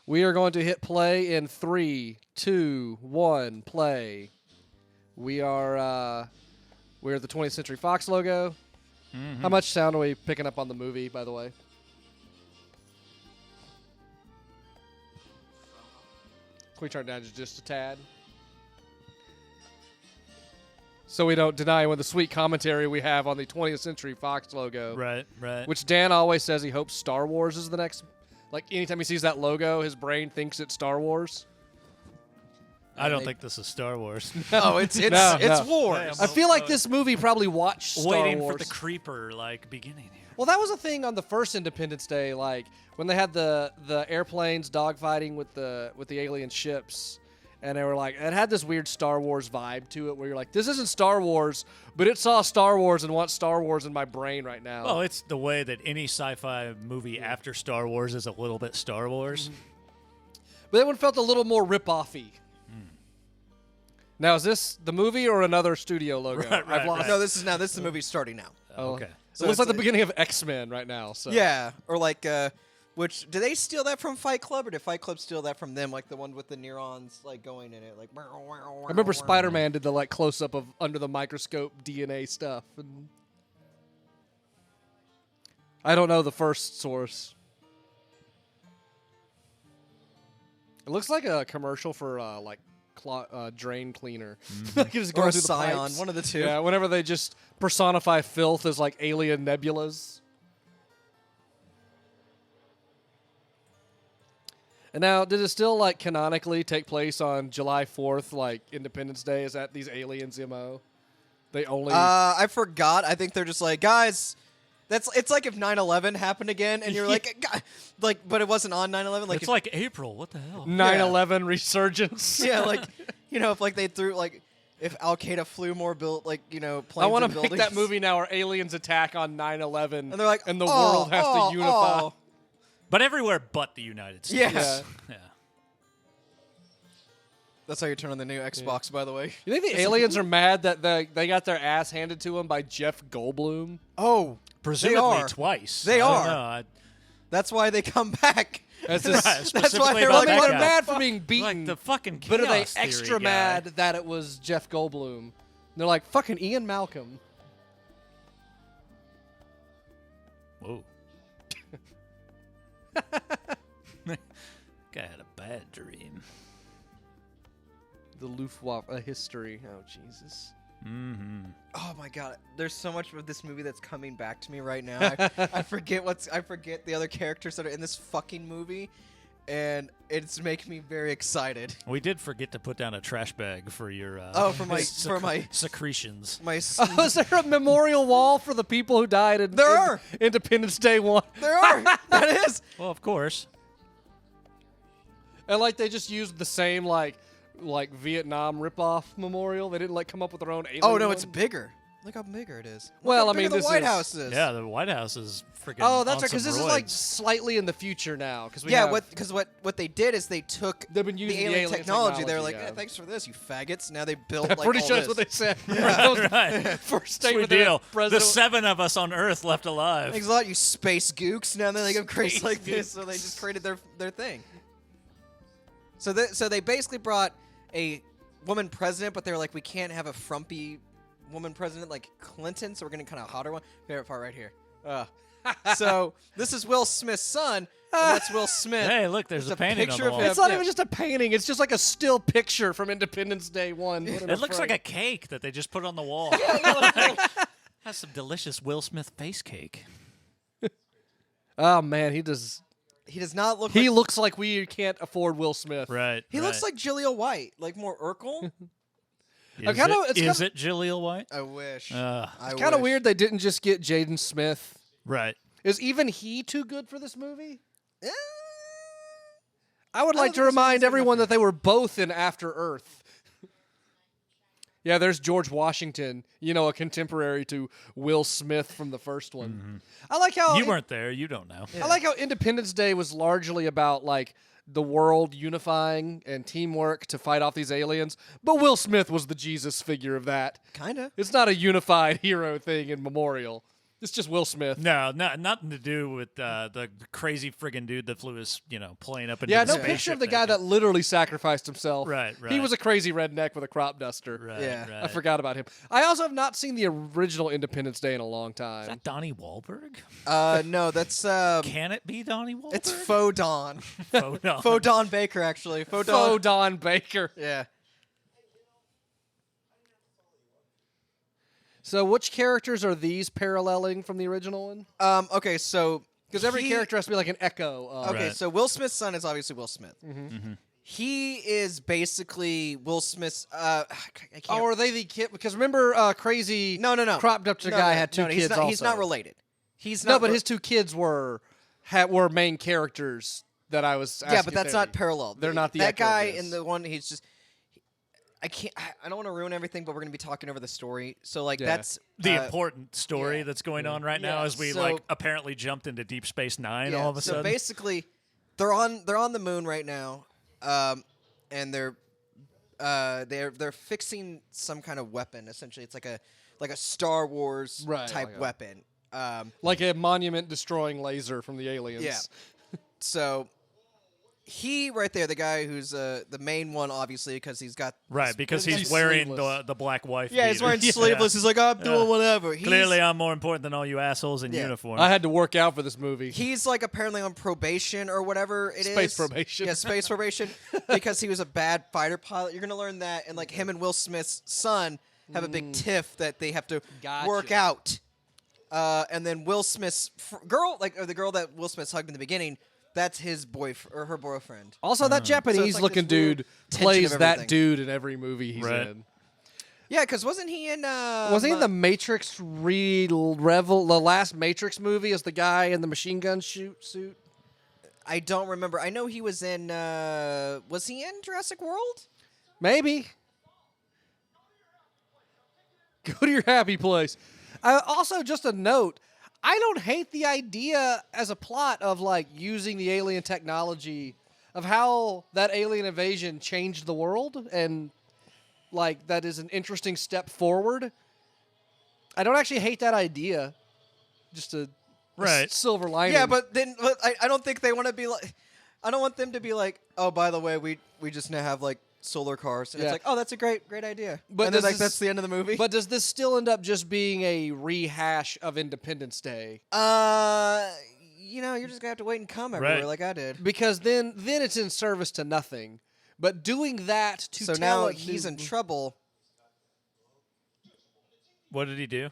We are going to hit play in 3, 2, 1, play. We're at the 20th Century Fox logo. Mm-hmm. How much sound are we picking up on the movie, by the way? Can we turn it down just a tad? So we don't deny with the sweet commentary we have on the 20th Century Fox logo. Right. Which Dan always says he hopes Star Wars is the next. Like, anytime he sees that logo, his brain thinks it's Star Wars. I don't think this is Star Wars. No, it's Wars. I feel like this movie probably watched Star Waiting Wars. for the creeper, beginning here. Well, that was a thing on the first Independence Day, like when they had the airplanes dogfighting with the alien ships, and they were like, it had this weird Star Wars vibe to it, where you're like, this isn't Star Wars, but it saw Star Wars and wants Star Wars in my brain right now. Well, it's the way that any sci-fi movie after Star Wars is a little bit Star Wars. Mm-hmm. But that one felt a little more rip-offy. Now, is this the movie or another studio logo? Right. No, this is the movie starting now. Oh, okay. So it looks like the beginning of X-Men right now. So. Yeah, or like, did they steal that from Fight Club, or did Fight Club steal that from them? Like the one with the neurons, like going in it, like. I remember Spider-Man did the close-up of under the microscope DNA stuff. And I don't know the first source. It looks like a commercial for drain cleaner. Mm-hmm. Or a Scion, one of the two. Yeah, whenever they just personify filth as like alien nebulas. And now, did it still canonically take place on July 4th, Independence Day? Is that these aliens' MO? They only. I forgot. I think they're just like, guys. It's like if 9/11 happened again, and you're but it wasn't on 9/11. It's like April. What the hell? 9/11 Resurgence. Yeah, if they threw if Al Qaeda flew more planes. I want to make that movie now where aliens attack on 9/11, and they're like, and the world has to unify. But everywhere but the United States. Yeah. That's how you turn on the new Xbox, by the way. You think the aliens are mad that they got their ass handed to them by Jeff Goldblum? Oh, presumably twice. They are. That's why they come back. That's why they're mad for being beaten. Like the fucking chaos but are they theory extra guy. mad that it was Jeff Goldblum? They're like, fucking Ian Malcolm. Whoa. Guy had a bad dream. The Luftwaffe history. Oh, Jesus. Mm-hmm. Oh my God! There's so much of this movie that's coming back to me right now. I forget the other characters that are in this fucking movie, and it's making me very excited. We did forget to put down a trash bag for your for my secretions. Is there a memorial wall for the people who died in Independence Day 1? There are. That is. Well, of course. And they just used the same Vietnam ripoff memorial. They didn't come up with their own alien. Oh no, one? It's bigger. Look how bigger it is. Well, Look how big this the White House is. Yeah, the White House is freaking. Oh, that's right. Because This is slightly in the future now. What they did is they took they've been using the alien technology. They were like, Thanks for this, you faggots. Now they built. I'm pretty sure that's what they said. Yeah. Right. First Sweet statement. deal. The 7 of us on Earth left alive. Thanks a lot, you space gooks. Now they go crazy like this, so they just created their thing. So they basically brought a woman president, but they were like, we can't have a frumpy woman president like Clinton, so we're gonna kind of hotter one. Favorite part right here. So this is Will Smith's son, and that's Will Smith. Hey, look, there's a painting on the wall. It's not even just a painting. It's just a still picture from Independence Day 1. It looks like a cake that they just put on the wall. Has some delicious Will Smith face cake. Oh man, he does not look. He looks like we can't afford Will Smith. Right. He looks like Jaleel White, like more Urkel. Is it Jaleel White? I wish. It's kind of weird they didn't just get Jaden Smith. Right. Is even he too good for this movie? I would like to remind everyone that they were both in After Earth. Yeah, there's George Washington, a contemporary to Will Smith from the first one. Mm-hmm. I like how you weren't there. You don't know. I like how Independence Day was largely about the world unifying and teamwork to fight off these aliens, but Will Smith was the Jesus figure of that. Kinda. It's not a unified hero thing in Memorial. It's just Will Smith. No, nothing to do with the crazy friggin' dude that flew his plane up into Yeah, the no spaceship picture of the and guy that everything. literally sacrificed himself. Right. He was a crazy redneck with a crop duster. Right, Yeah. right. I forgot about him. I also have not seen the original Independence Day in a long Is time. that Donnie Wahlberg? No, that's Can it be Donnie Wahlberg? it's Faux Don. Oh, no. Faux Don Baker, actually. Faux Don. Faux Don Baker. Yeah. So which characters are these paralleling from the original one? Okay, so Because every he- character has to be like an echo. Of, Okay, Right. so Will Smith's son is obviously Will Smith. He is basically Will Smith's. I can't. Oh, are they the kid? Because remember, crazy no. cropped up guy had two kids he's not, also. He's not related. He's No, not. but his two kids were main characters that I was. yeah, asking but if that's they were. not parallel. They're not the that echo of guy this. in the one. He's just. I can't. I don't want to ruin everything, but we're gonna be talking over the story. So like Yeah. that's The important story yeah. that's going on right now Yeah, as we so- apparently jumped into Deep Space Nine yeah, all of a so sudden. basically, they're on the moon right now, and they're fixing some kind of weapon. Essentially, it's like a Star Wars Right, type like a- weapon. like a monument destroying laser from the aliens. Yeah. So he right there, the guy who's the main one, obviously, because he's got right, because He's he's wearing sleeveless. the black wife. yeah, he's beater. wearing Yeah. sleeveless. He's like, I'm doing Yeah. whatever. Clearly, I'm more important than all you assholes in Yeah. uniform. I had to work out for this movie. He's like apparently on probation or whatever it is. Space probation. Yeah, space probation because he was a bad fighter pilot. You're gonna learn that, and like him and Will Smith's son have a big tiff that they have to work Gotcha. out. And then Will Smith's girl, or the girl that Will Smith's hugged in the beginning, that's his boyfriend or her boyfriend. Also, that Japanese like looking this weird dude tension plays of that everything. dude in every movie he's Right. in. Yeah, because wasn't he in? Was he in the Matrix the last Matrix movie as the guy in the machine gun suit? I don't remember. I know he was in. Was he in Jurassic World? Maybe. Go to your happy place. Also, just a note. I don't hate the idea as a plot of like using the alien technology of how that alien invasion changed the world and like that is an interesting step forward. I don't actually hate that idea. Just a Right. silver lining. Yeah, but I don't think they want to be like. I don't want them to be like, oh, by the way, we just now have like solar cars, and Yeah. it's like, oh, that's a great idea. But and then does like this- that's the end of the movie. But does this still end up just being a rehash of Independence Day? You're just gonna have to wait and come everywhere Right. like I did. Because then it's in service to nothing. But doing that to So tell now it he's to- in trouble. What did he do?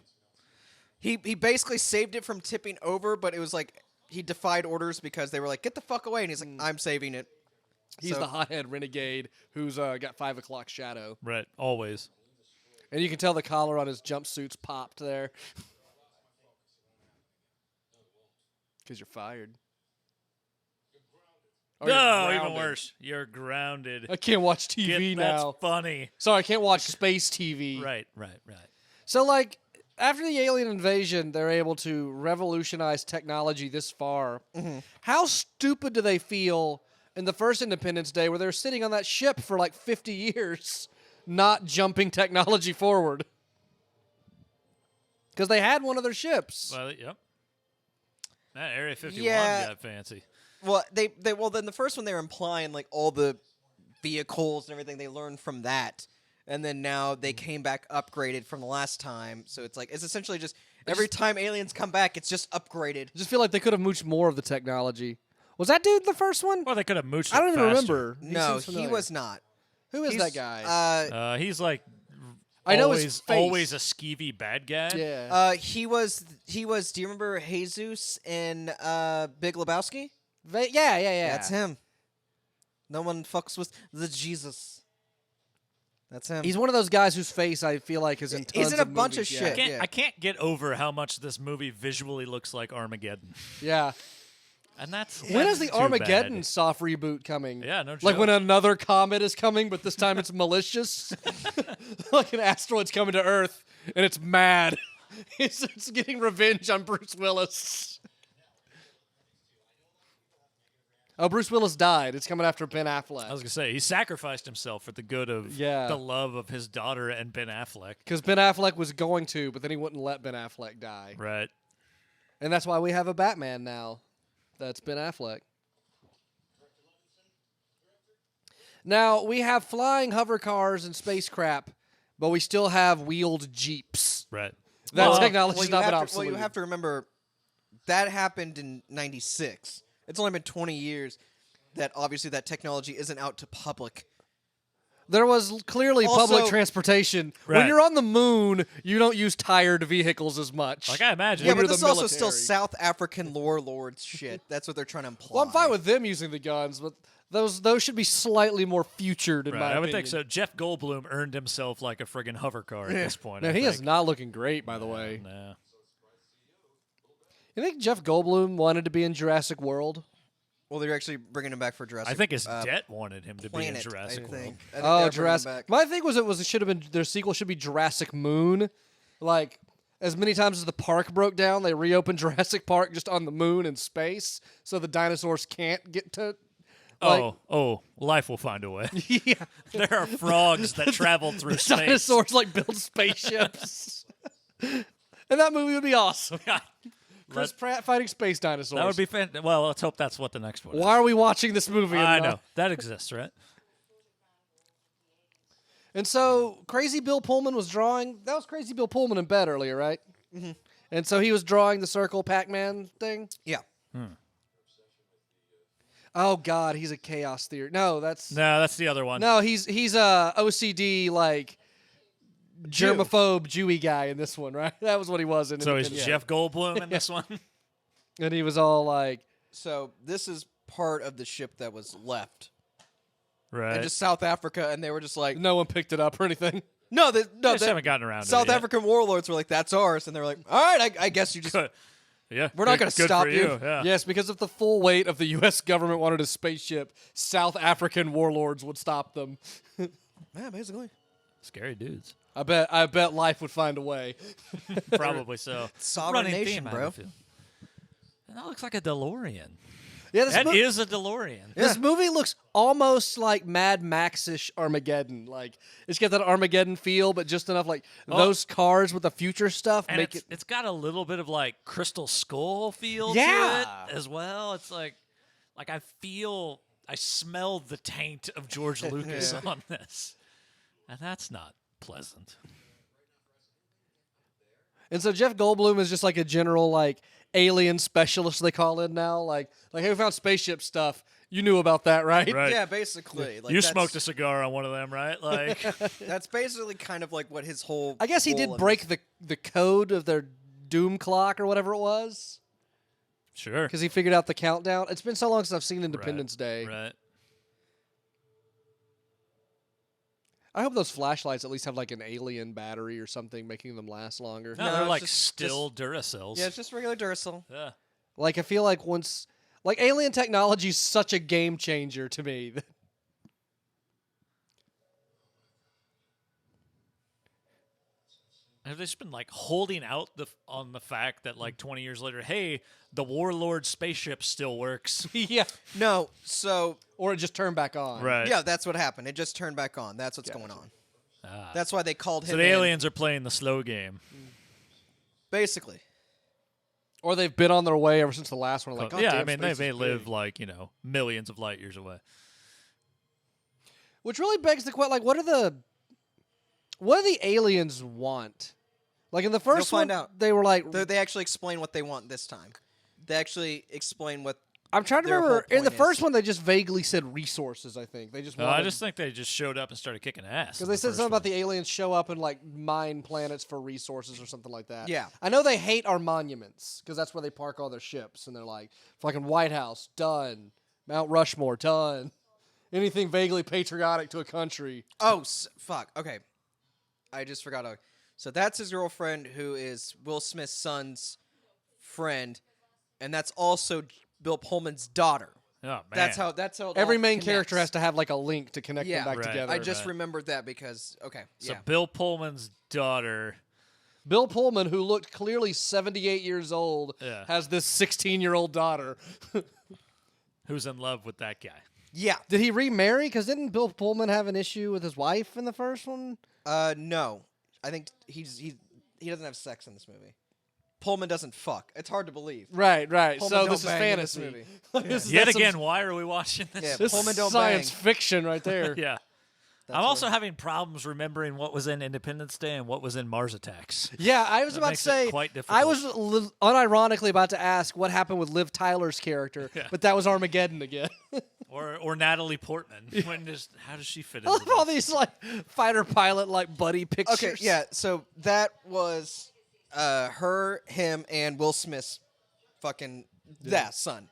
He basically saved it from tipping over, but it was like he defied orders because they were like, get the fuck away, and he's like, I'm saving it. He's So- the hothead renegade who's got 5 o'clock shadow. Right, always. And you can tell the collar on his jumpsuit's popped there. Because you're fired. Or you're No, even grounded. worse. You're grounded. I can't watch TV That's now. funny. Sorry, I can't watch space TV. Right. So, like, after the alien invasion, they're able to revolutionize technology this far. How stupid do they feel in the first Independence Day where they're sitting on that ship for like 50 years, not jumping technology forward? Because they had one of their ships. Well, yep. That Area 51 Yeah. got fancy. Well, then the first one they were implying like all the vehicles and everything they learned from that, and then now they came back upgraded from the last time. So it's essentially just every time aliens come back, it's just upgraded. I just feel like they could have mooched more of the technology. Was that dude the first one? Well, they could have mooched I don't it even faster. remember. No, seems he familiar. was not. Who is He's- that guy? He's like I know always, his face. always a skeevy bad guy. Yeah. He was. Do you remember Jesus in Big Lebowski? Yeah. That's him. No one fucks with the Jesus. That's him. He's one of those guys whose face I feel like is in tons He's in a of bunch of movies, shit. Yeah. Yeah. I can't get over how much this movie visually looks like Armageddon. Yeah. And that's When is the too Armageddon bad. soft reboot coming? Yeah, no Like joke. when another comet is coming, but this time it's malicious. Like an asteroid's coming to Earth, and it's mad. It's getting revenge on Bruce Willis. Oh, Bruce Willis died. It's coming after Ben Affleck. I was gonna say he sacrificed himself for the good of Yeah. the love of his daughter and Ben Affleck. Because Ben Affleck was going to, but then he wouldn't let Ben Affleck die. Right. And that's why we have a Batman now. That's Ben Affleck. Now, we have flying hover cars and space crap, but we still have wheeled jeeps. Right. That technology's not been obsolete. Well, you have to remember, that happened in 96. It's only been 20 years that obviously that technology isn't out to public. There was clearly Also- public transportation. When Right. you're on the moon, you don't use tired vehicles as much. Like I imagine. Yeah, When but you're this the is also still military. South African warlords shit. That's what they're trying to imply. Well, I'm fine with them using the guns, but those should be slightly more featured in Right, my I opinion. would think so. Jeff Goldblum earned himself like a friggin' hover car at this point. Now, I he think. is not looking great, by the way. No. You think Jeff Goldblum wanted to be in Jurassic World? Well, they're actually bringing him back for Jurassic. I think his debt wanted him to be in Planet, Jurassic I World. think. I think Oh, they're bringing him Jurassic. back. My thing was it should have been their sequel should be Jurassic Moon. Like as many times as the park broke down, they reopened Jurassic Park just on the moon in space, so the dinosaurs can't get to. Like, Life will find a way. yeah, There are frogs that travel through space. dinosaurs like build spaceships, and that movie would be awesome. Chris Pratt fighting space dinosaurs. That would be fantastic. Well, let's hope that's what the next one is. Why are we watching this movie? I know. That exists, right? And so, Crazy Bill Pullman was drawing. That was Crazy Bill Pullman in bed earlier, right? Mm-hmm. And so he was drawing the circle Pac-Man thing. Yeah. Oh God, he's a chaos theory. No, that's the other one. no. He's a OCD like germaphobe Jewy guy in this one, right? That was what he was in. So in he's the- Jeff Goldblum in this one? and he was all like, So this is part of the ship that was left, Right. and just South Africa, and they were just like, no one picked it up or anything. no, They just haven't gotten around South to it yet. African warlords were like, that's ours, and they were like, all right, I guess you just. Good. Yeah. We're not good- gonna good stop for you. Yeah. Yes, because if the full weight of the U.S. government wanted a spaceship, South African warlords would stop them. Yeah, basically. Scary dudes. I bet life would find a way. Probably so. Sovereign Running nation, theme, I bro. feel. And that looks like a DeLorean. Yeah, That is a DeLorean. This movie looks almost like Mad Max-ish Armageddon. Like it's got that Armageddon feel, but just enough like those cars with the future stuff And make it's got a little bit of like Crystal Skull feel Yeah. to it as well. It's like I smell the taint of George Lucas on this. And that's not pleasant. And so Jeff Goldblum is just like a general like alien specialist they call in now. Like hey, we found spaceship stuff. You knew about that, right? Right. Yeah, basically. Like, You that's- smoked a cigar on one of them, right? Like That's basically kind of like what his whole. I guess he did goal in break the code of their doom clock or whatever it was sure. because he figured out the countdown. It's been so long since I've seen Independence Day. Right. I hope those flashlights at least have like an alien battery or something making them last longer. No, No, they're it's like just- still Duracells. Yeah, it's just regular Duracell. Yeah. Like I feel like once like alien technology is such a game changer to me. Have they just been like holding out on the fact that like 20 years later, hey, the Warlord spaceship still works? yeah. No, so Or it just turned back on. Right. yeah, that's what happened. It just turned back on. That's what's going on. That's why they called him. So the in. aliens are playing the slow game. Basically. Or they've been on their way ever since the last one. Like, God yeah, damn, I mean, space they is live big. like, millions of light years away. Which really begs the question, like, what do the aliens want? Like in the first You'll find one, out. they were like, They actually explain what they want this time. They actually explain what. I'm trying to their remember. whole In the point first is. one, they just vaguely said resources. I think they just. No, wanted, I just think they just showed up and started kicking ass. because they said something about the aliens show up and like mine planets for resources or something like that. Yeah. I know they hate our monuments because that's where they park all their ships, and they're like, fucking White House done, Mount Rushmore done, anything vaguely patriotic to a country. Oh, fuck. Okay. I just forgot. So that's his girlfriend, who is Will Smith's son's friend, and that's also Bill Pullman's daughter. Oh, man. That's how. That's how. it Every all main character has connects. to have like a link to connect Yeah. them back Right. together. I just Right. remembered that because So yeah. Bill Pullman's daughter. Bill Pullman, who looked clearly 78 years old, Yeah. has this 16-year-old daughter. Who's in love with that guy? Yeah. Did he remarry? Because didn't Bill Pullman have an issue with his wife in the first one? No. I think he doesn't have sex in this movie. Pullman doesn't fuck. It's hard to believe. Right. Pullman so don't this is bang in this fantasy. movie. Yet That's some- again, why are we watching this? Yeah, this Pullman is don't science bang. fiction right there. Yeah. That's I'm also what- having problems remembering what was in Independence Day and what was in Mars Attacks. Yeah, I was That about to makes it say. quite I was difficult. unironically about to ask what happened with Liv Tyler's character, Yeah. but that was Armageddon again. Or Natalie Portman. How does she fit I into love all this? these like fighter pilot like buddy pictures. Okay, yeah. So that was her, him, and Will Smith's fucking son.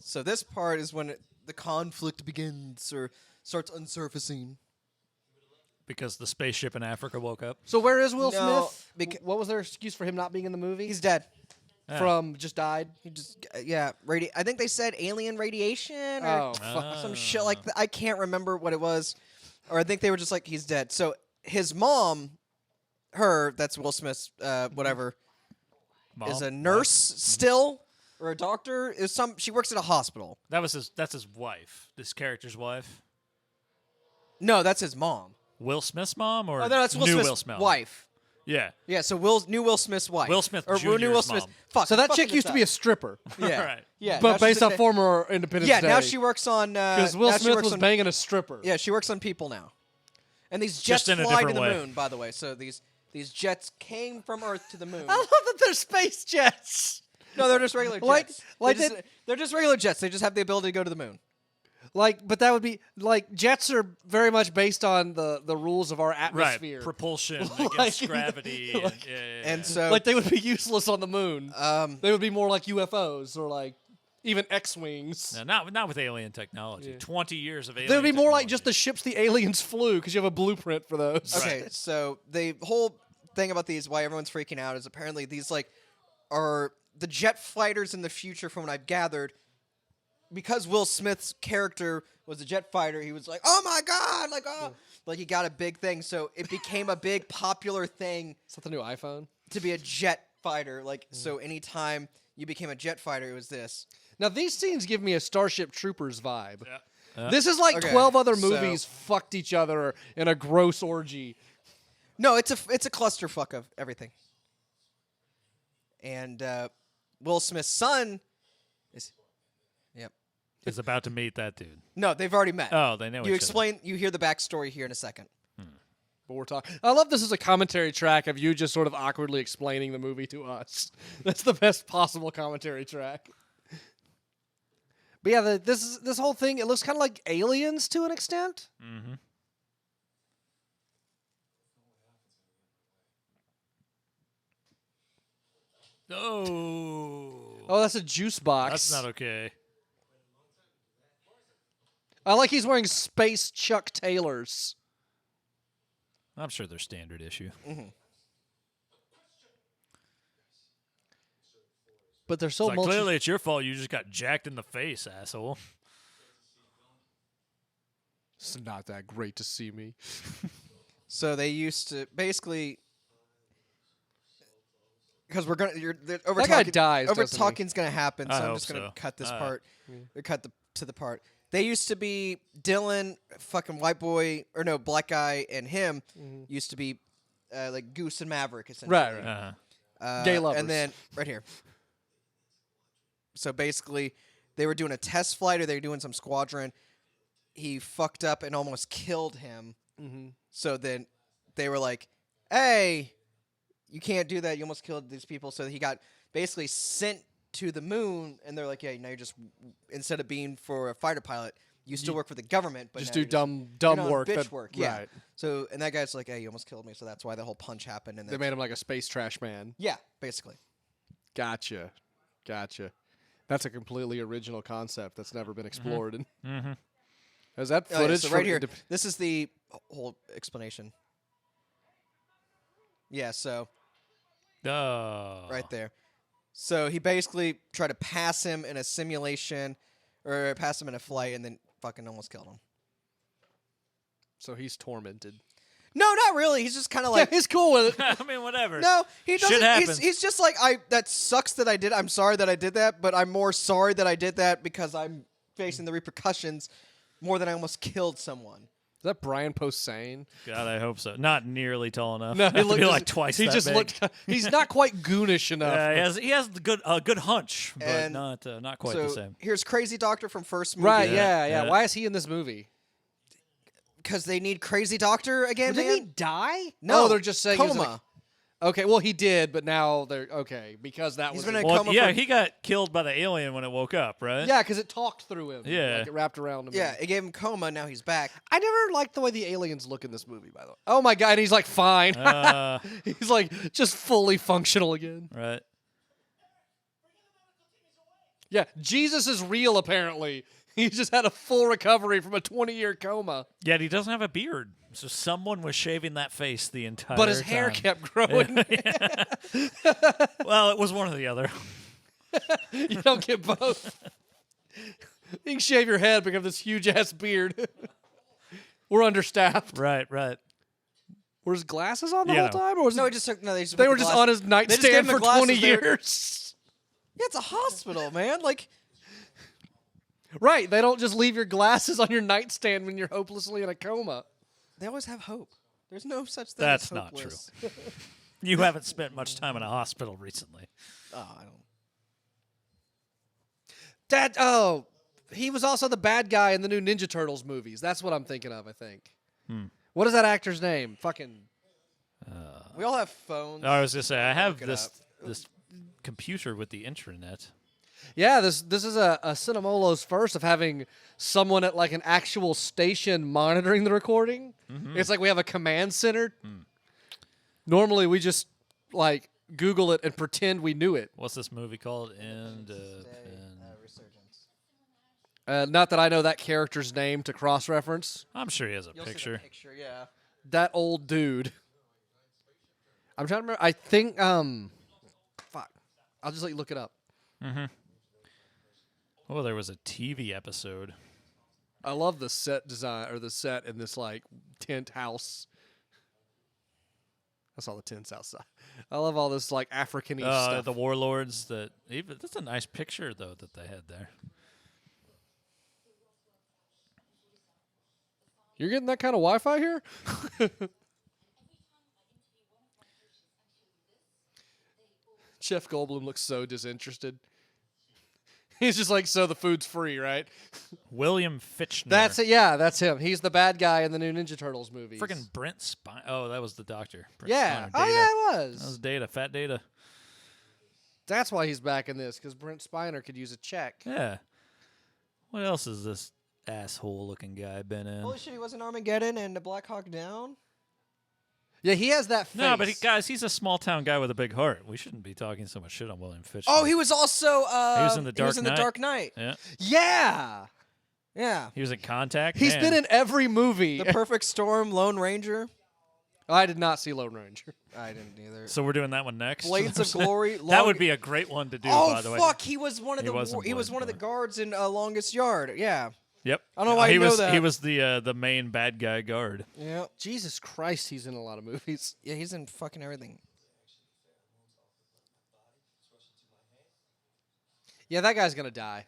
So this part is when the conflict begins or starts unsurfacing. Because the spaceship in Africa woke up. So where is Will No, Smith? What was their excuse for him not being in the movie? He's dead. From just died. He just I think they said alien radiation or Oh, fuck. some shit like that. I can't remember what it was, or I think they were just like he's dead. So his mom, that's Will Smith's whatever, Mom? is a nurse still or a doctor. She works at a hospital. That's his wife. This character's wife. No, that's his mom. Will Smith's mom or Oh, no, that's Will new Smith's Will Smith? wife. Yeah. Yeah, so new Will Smith's wife. Will Smith or Jr.'s new Will Smith's. mom. Fuck. So that fucking chick used this to be a up. stripper, Yeah. Right. Yeah, now but she's based on a- former Independence Yeah, Day. now she works on. because now Will she Smith works was on- banging a stripper. Yeah, she works on people now. And these jets Just in a fly to different the way. moon, by the way. So these jets came from Earth to the moon. I love that they're space jets. No, they're just regular Like- jets. like they're just regular jets. They just have the ability to go to the moon. But that would be like jets are very much based on the rules of our atmosphere. Right. Propulsion Like- against gravity. like- and, yeah. And so, Like they would be useless on the moon. um, They would be more like UFOs or like even X-wings. No, not with alien technology. Yeah. 20 years of alien They would be more like just the technology. ships the aliens flew because you have a blueprint for those. okay, so the whole thing about these, why everyone's freaking out, is apparently these are the jet fighters in the future. From what I've gathered, because Will Smith's character was a jet fighter, he was like, "Oh my god!" Like he got a big thing, so it became a big popular thing Is that the new iPhone? to be a jet fighter. So anytime you became a jet fighter, it was this. Now these scenes give me a Starship Troopers vibe. Yeah. This is like Okay, 12 other so- movies fucked each other in a gross orgy. No, it's a clusterfuck of everything. And Will Smith's son is. Yep. is about to meet that dude. No, they've already met. Oh, they know each other. You hear the backstory here in a second. But we're talking. I love this as a commentary track of you just sort of awkwardly explaining the movie to us. That's the best possible commentary track. But yeah, this whole thing, it looks kind of like Aliens to an extent. Mm-hmm. Oh. Oh, that's a juice box. That's not okay. I like he's wearing space Chuck Taylors. I'm sure they're standard issue. But they're so It's like, multi- clearly, it's your fault. You just got jacked in the face, asshole. It's not that great to see me. So they used to basically. Because we're gonna, over That guy talking, dies, over doesn't he? talking's gonna happen. So I I'm hope just gonna so. cut this part, or cut to the part. They used to be Dylan, fucking white boy, or no, black guy, and him used to be like Goose and Maverick, essentially. Right. Uh-huh. Gay lovers. And then right here. So basically, they were doing a test flight, or they were doing some squadron. He fucked up and almost killed him. So then they were like, "Hey, you can't do that. You almost killed these people." So he got basically sent to the moon, and they're like, "Yeah, now you're just, instead of being for a fighter pilot, you still work for the government, but Just now do you're dumb you're work. bitch that- work." Yeah. Right. So and that guy's like, "Hey, you almost killed me." So that's why the whole punch happened. And They made him like a space trash man. yeah, basically. Gotcha. That's a completely original concept that's never been explored. Mm-hmm. Is that Oh, yeah, footage so from right here, this is the whole explanation. Yeah, so Oh. right there. So he basically tried to pass him in a simulation, or pass him in a flight, and then fucking almost killed him. So he's tormented. No, not really. He's just kind of like, yeah, he's cool with it. I mean, whatever. no, he Shit doesn't. happens. He's just like, that sucks that I did. I'm sorry that I did that, but I'm more sorry that I did that because I'm facing the repercussions more than I almost killed someone. Is that Brian Posehn? God, I hope so. Not nearly tall enough. No, Have to be like twice He that just big. looked. He's not quite goonish enough. Yeah, he has the good hunch, but And not quite so the same. here's Crazy Doctor from first movie. Right? Yeah, Yeah. yeah. Why is he in this movie? Because they need Crazy Doctor again, Didn't man. he die? No, Oh, they're just saying he was in a- coma. Okay, well he did, but now they're okay because that He's was been his- in Well, coma yeah, for- he got killed by the alien when it woke up, right? yeah, because it talked through him. Yeah. like it wrapped around him. Yeah, it gave him coma. Now he's back. I never liked the way the aliens look in this movie. By the way, oh my god, he's like fine. He's like just fully functional again. Right. Yeah, Jesus is real. Apparently, he just had a full recovery from a 20-year coma, Yet he doesn't have a beard, so someone was shaving that face the entire but his hair time. kept growing. Well, it was one or the other. You don't get both. You can shave your head, become this huge ass beard. We're understaffed. Right. Were his glasses on the Yeah. whole time, or was No, it, he just took. No, they just. they put were the just glass- on his just gave nightstand him the for glasses, 20 they were- years? Yeah, it's a hospital, man. Like Right, they don't just leave your glasses on your nightstand when you're hopelessly in a coma. they always have hope. There's no such thing. That's as not true. hopeless. You haven't spent much time in a hospital recently. Oh, I don't. He was also the bad guy in the new Ninja Turtles movies. That's what I'm thinking of, I think. What is that actor's name? Fucking. We all have phones. I was gonna say I have Look it this computer with the intranet. Yeah, this is a Cinemolo's first of having someone at like an actual station monitoring the recording. It's like we have a command center. Normally we just like Google it and pretend we knew it. What's this movie called? Resurgence. Not that I know that character's name to cross-reference. I'm sure he has a You'll see the picture. picture, yeah. That old dude. I'm trying to remember. I think fuck. I'll just let you look it up. Oh, there was a TV episode. I love the set design or the set in this like tent house. I saw the tents outside. I love all this like African-y stuff. The warlords that's a nice picture though that they had there. You're getting that kind of Wi-Fi here? Jeff Goldblum looks so disinterested. He's just like, so the food's free, right? William Fitchner. That's it. Yeah, that's him. He's the bad guy in the new Ninja Turtles movies. Freaking Brent Spiner. Oh, that was the doctor. Brent Yeah. Spiner. Oh, Data. yeah, it That was was. Data. Fat Data. That's why he's back in this, because Brent Spiner could use a check. Yeah. What else has this asshole-looking guy been in? Holy shit, he was in Armageddon and the Black Hawk Down? Yeah, he has that face. No, but guys, he's a small-town guy with a big heart. We shouldn't be talking so much shit on William Fitchner. Oh, he was also He was in The he was Dark in the Knight. Dark Knight. Yeah. Yeah. Yeah. He was in Contact. He's Man. been in every movie. The Perfect Storm, Lone Ranger. I did not see Lone Ranger. I didn't either. So we're doing that one next. Blades of Glory. That would be a great one to do, Oh by the way. fuck! He was one of He the was in he was Blades one of of the Glory. guards in Longest Yard. Yeah. Yep. I don't know why he you know was, that. He was the main bad guy guard. Yeah. Jesus Christ, he's in a lot of movies. Yeah, he's in fucking everything. Yeah, that guy's gonna die.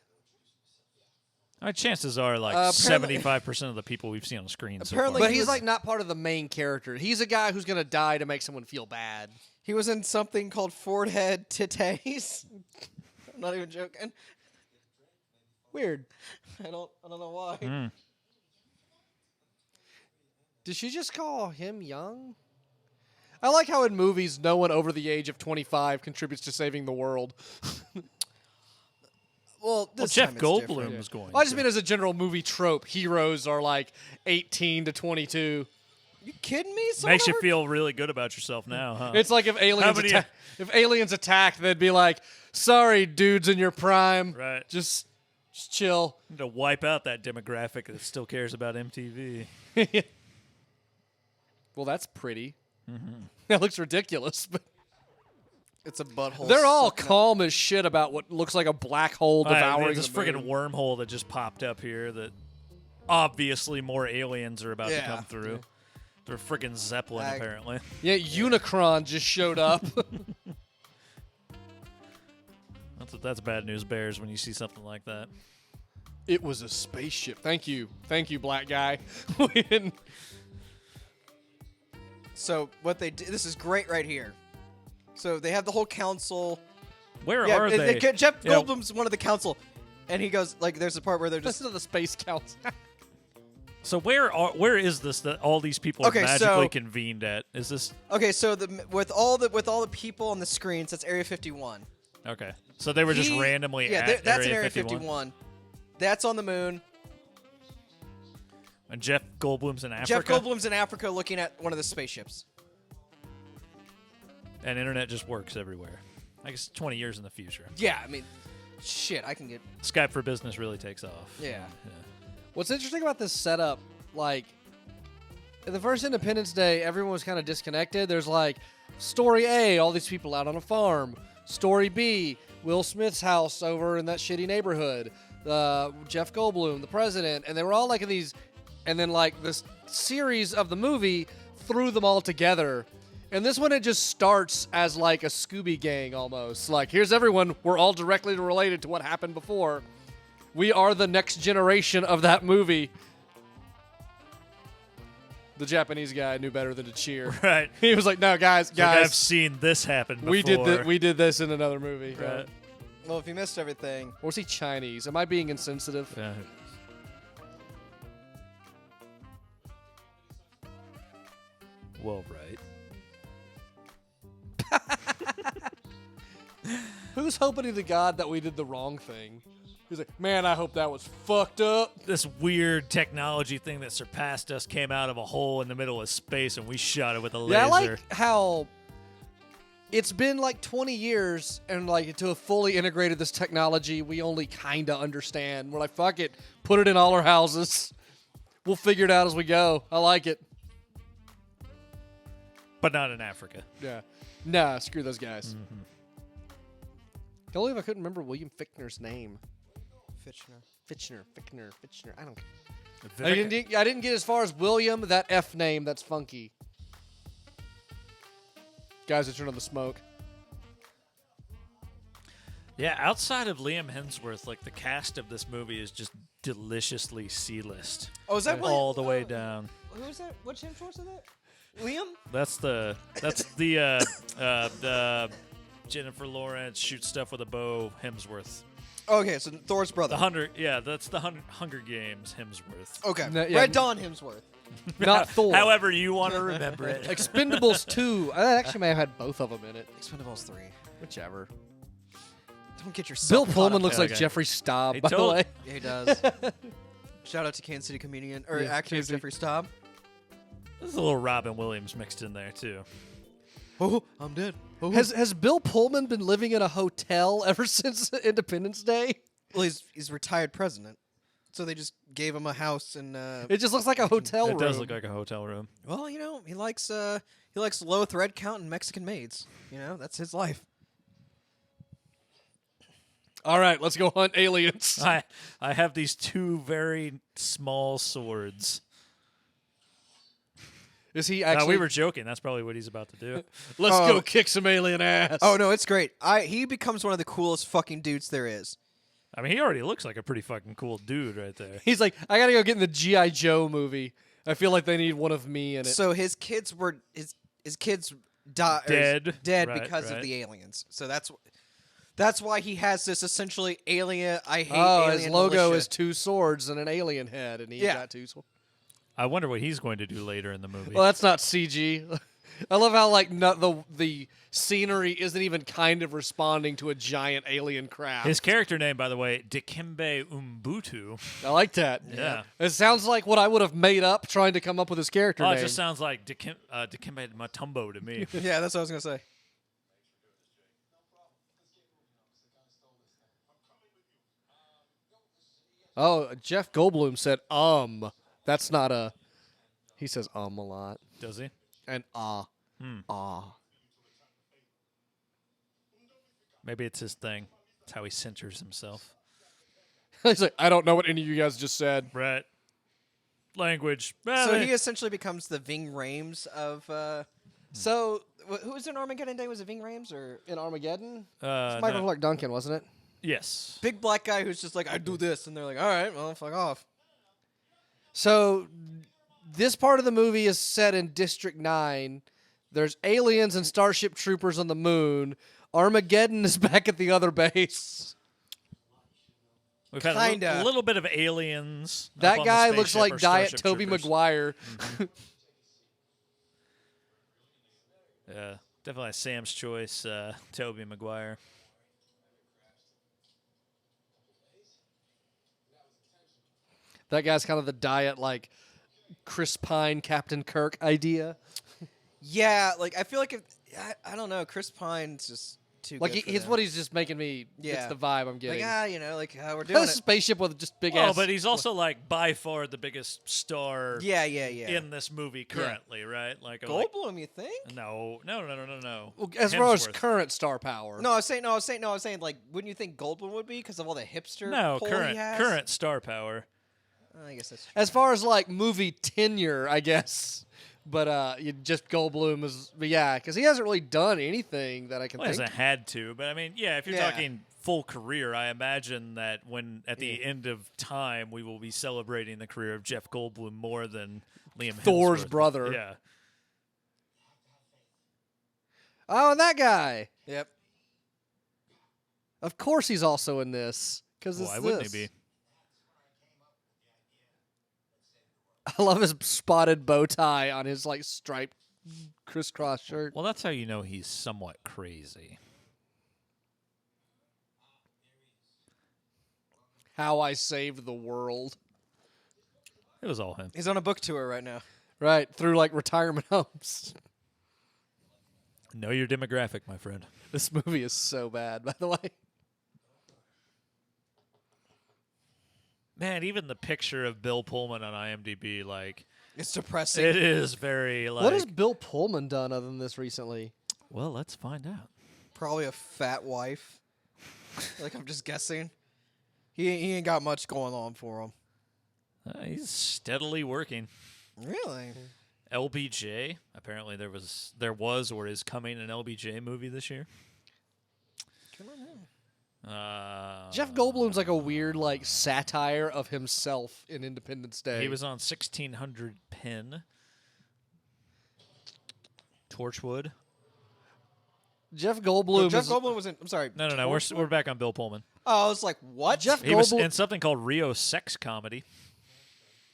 Chances are like Apparently- 75% of the people we've seen on the screen so Apparently far. But he he's was- like not part of the main character. He's a guy who's gonna die to make someone feel bad. He was in something called Ford Head Titties. I'm not even joking. Weird. I don't know why. Did she just call him young? I like how in movies no one over the age of 25 contributes to saving the world. Well, this Jeff time it's Goldblum different. was going. Well, I just to. mean as a general movie trope, heroes are like 18 to 22. You kidding me? Someone Makes you over- feel really good about yourself now, huh? It's like if aliens many- if aliens attacked, they'd be like, "Sorry, dudes in your prime, Right. Just chill." to wipe out that demographic that still cares about MTV. Well, that's pretty. That looks ridiculous, but It's a butthole. they're all sucking up- calm as shit about what looks like a black hole devouring this the friggin' moon. wormhole that just popped up here that obviously more aliens are about to Yeah. come through. They're friggin' Zeppelin, I- apparently. Yeah, Unicron just showed up. That's bad news bears when you see something like that. It was a spaceship. Thank you, black guy. We didn't- So what they do, this is great right here. So they have the whole council. Where are they? Jeff Yeah. Goldblum's one of the council, and he goes like, there's a part where they're just Listen to the space council. So where is this that all these people are Okay, magically so- convened at? Is this okay. So with all the people on the screens, that's Area 51. okay? So they were just randomly at that's Area an Area 51. 51. That's on the moon. And Jeff Goldblum's in Africa. Jeff Goldblum's in Africa looking at one of the spaceships. And internet just works everywhere. I guess 20 years in the future. Yeah, I mean, shit, I can get. Skype for Business really takes off. Yeah. What's interesting about this setup, like, in the first Independence Day, everyone was kind of disconnected. There's like, story A, all these people out on a farm. Story B, Will Smith's house over in that shitty neighborhood. Jeff Goldblum, the president, and they were all like in these, and then like this series of the movie threw them all together. And this one, it just starts as like a Scooby Gang almost. Like, here's everyone. We're all directly related to what happened before. We are the next generation of that movie. The Japanese guy knew better than to cheer. Right. He was like, "No, guys, Like, I've guys, seen this happen before. we did this in another movie." Right. Well, if you missed everything, Or was he Chinese? Am I being insensitive? Yeah. Well, right. Who's hoping to God that we did the wrong thing? He's like, "Man, I hope that was fucked up." This weird technology thing that surpassed us came out of a hole in the middle of space, and we shot it with a laser. Yeah, I like how it's been like 20 years, and like to have fully integrated this technology, we only kind of understand. We're like, fuck it, put it in all our houses. We'll figure it out as we go. I like it. But not in Africa. Yeah. Nah, screw those guys. Can't believe I couldn't remember William Fichtner's name. Fichtner. I don't care. I didn't get as far as William, that F name that's funky. Guys, I turned on the smoke. Yeah, outside of Liam Hemsworth, like the cast of this movie is just deliciously C-list. oh, is that All the way down. Who is that? What James Schwartz is that? Liam? That's the Jennifer Lawrence shoots stuff with a bow Hemsworth. Okay, so Thor's brother. That's the Hunger Games Hemsworth. Okay, No, yeah. Red Dawn Hemsworth. Not Thor. However you want to remember it. Expendables 2. I actually may have had both of them in it. Expendables 3. Whichever. Don't get Bill yourself. Pullman looks like Okay. Jeffrey Staub, He by the told- way. Yeah, he does. Shout out to Kansas City comedian or Yeah, actor Kansas City. Jeffrey Staub. There's a little Robin Williams mixed in there too. Oh, I'm dead. Oh. Has Bill Pullman been living in a hotel ever since Independence Day? Well, he's retired president, so they just gave him a house and. It just looks like a hotel room. It does look like a hotel room. Well, you know, he likes low thread count and Mexican maids. You know, that's his life. All right, let's go hunt aliens. I have these two very small swords. Is he No, actually? we were joking. That's probably what he's about to do. Let's Oh. go kick some alien ass. Oh no, it's great. He becomes one of the coolest fucking dudes there is. I mean, he already looks like a pretty fucking cool dude right there. He's like, I gotta go get in the G.I. Joe movie. I feel like they need one of me in it. So his kids were his kids died Dead. Right, because of right. the aliens. So that's why he has this essentially alien. I hate oh, alien his logo militia. is two swords and an alien head, and he's Yeah. got two swords. I wonder what he's going to do later in the movie. Well, that's not CG. I love how like the scenery isn't even kind of responding to a giant alien craft. His character name, by the way, Dikembe Umbutu. I like that. Yeah. It sounds like what I would have made up trying to come up with his character Oh, name. it just sounds like Dikembe Mutombo to me. Yeah, that's what I was gonna say. Oh, Jeff Goldblum said That's not a. He says a lot. Does he? And ah. Maybe it's his thing. It's how he centers himself. He's like, I don't know what any of you guys just said. Right. Language. So he essentially becomes the Ving Rhames of. So who was in Armageddon Day? Was it Ving Rhames or? In Armageddon? no. Michael Clark Duncan, wasn't it? Yes. Big black guy who's just like, I do this, and they're like, all right, well, fuck off. So this part of the movie is set in District 9. There's aliens and Starship Troopers on the moon. Armageddon is back at the other base. We've had Kinda. a little bit of aliens. up That on the guy looks spaceship like or Diet Starship Toby Troopers. Maguire. Yeah, definitely Sam's choice, Toby Maguire. That guy's kind of the Diet, like, Chris Pine, Captain Kirk idea. Yeah, like, I feel like I don't know, Chris Pine's just too Like, good for it's them. what he's just making me, Yeah. it's the vibe I'm getting. Like, we're doing That's a it. spaceship with just big Oh, ass. but he's also like by far the biggest star Yeah. in this movie currently, right? Like Goldblum, you think? No. Well, as far as Hemsworth. current star power. No, I was saying, like, wouldn't you think Goldblum would be because of all the hipster No, pull he has? current star power. I guess that's true. As far as like movie tenure, I guess. But you just Goldblum is, but yeah, because he hasn't really done anything that I can Well, he think. hasn't had to, but I mean, yeah, if you're Yeah. talking full career, I imagine that when at the end of time we will be celebrating the career of Jeff Goldblum more than Liam Thor's Hemsworth. brother. Yeah. Oh, and that guy. Yep. Of course, he's also in this because Why it's wouldn't this. he be? I love his spotted bow tie on his like striped crisscross shirt. Well, that's how you know he's somewhat crazy. How I saved the world. It was all him. He's on a book tour right now. Right, through like retirement homes. Know your demographic, my friend. This movie is so bad, by the way. Man, even the picture of Bill Pullman on IMDb, like, It's depressing. it is very, like... What has Bill Pullman done other than this recently? Well, let's find out. Probably a fat wife. Like, I'm just guessing. He ain't got much going on for him. He's steadily working. Really? LBJ. Apparently there was or is coming an LBJ movie this year. Jeff Goldblum's like a weird like satire of himself in Independence Day. He was on 1600 Pin. Torchwood. Jeff Goldblum. Jeff is, Goldblum was in. I'm sorry. No. We're back on Bill Pullman. Oh, I was like, what? Jeff He was Goldblum. in something called Rio Sex Comedy.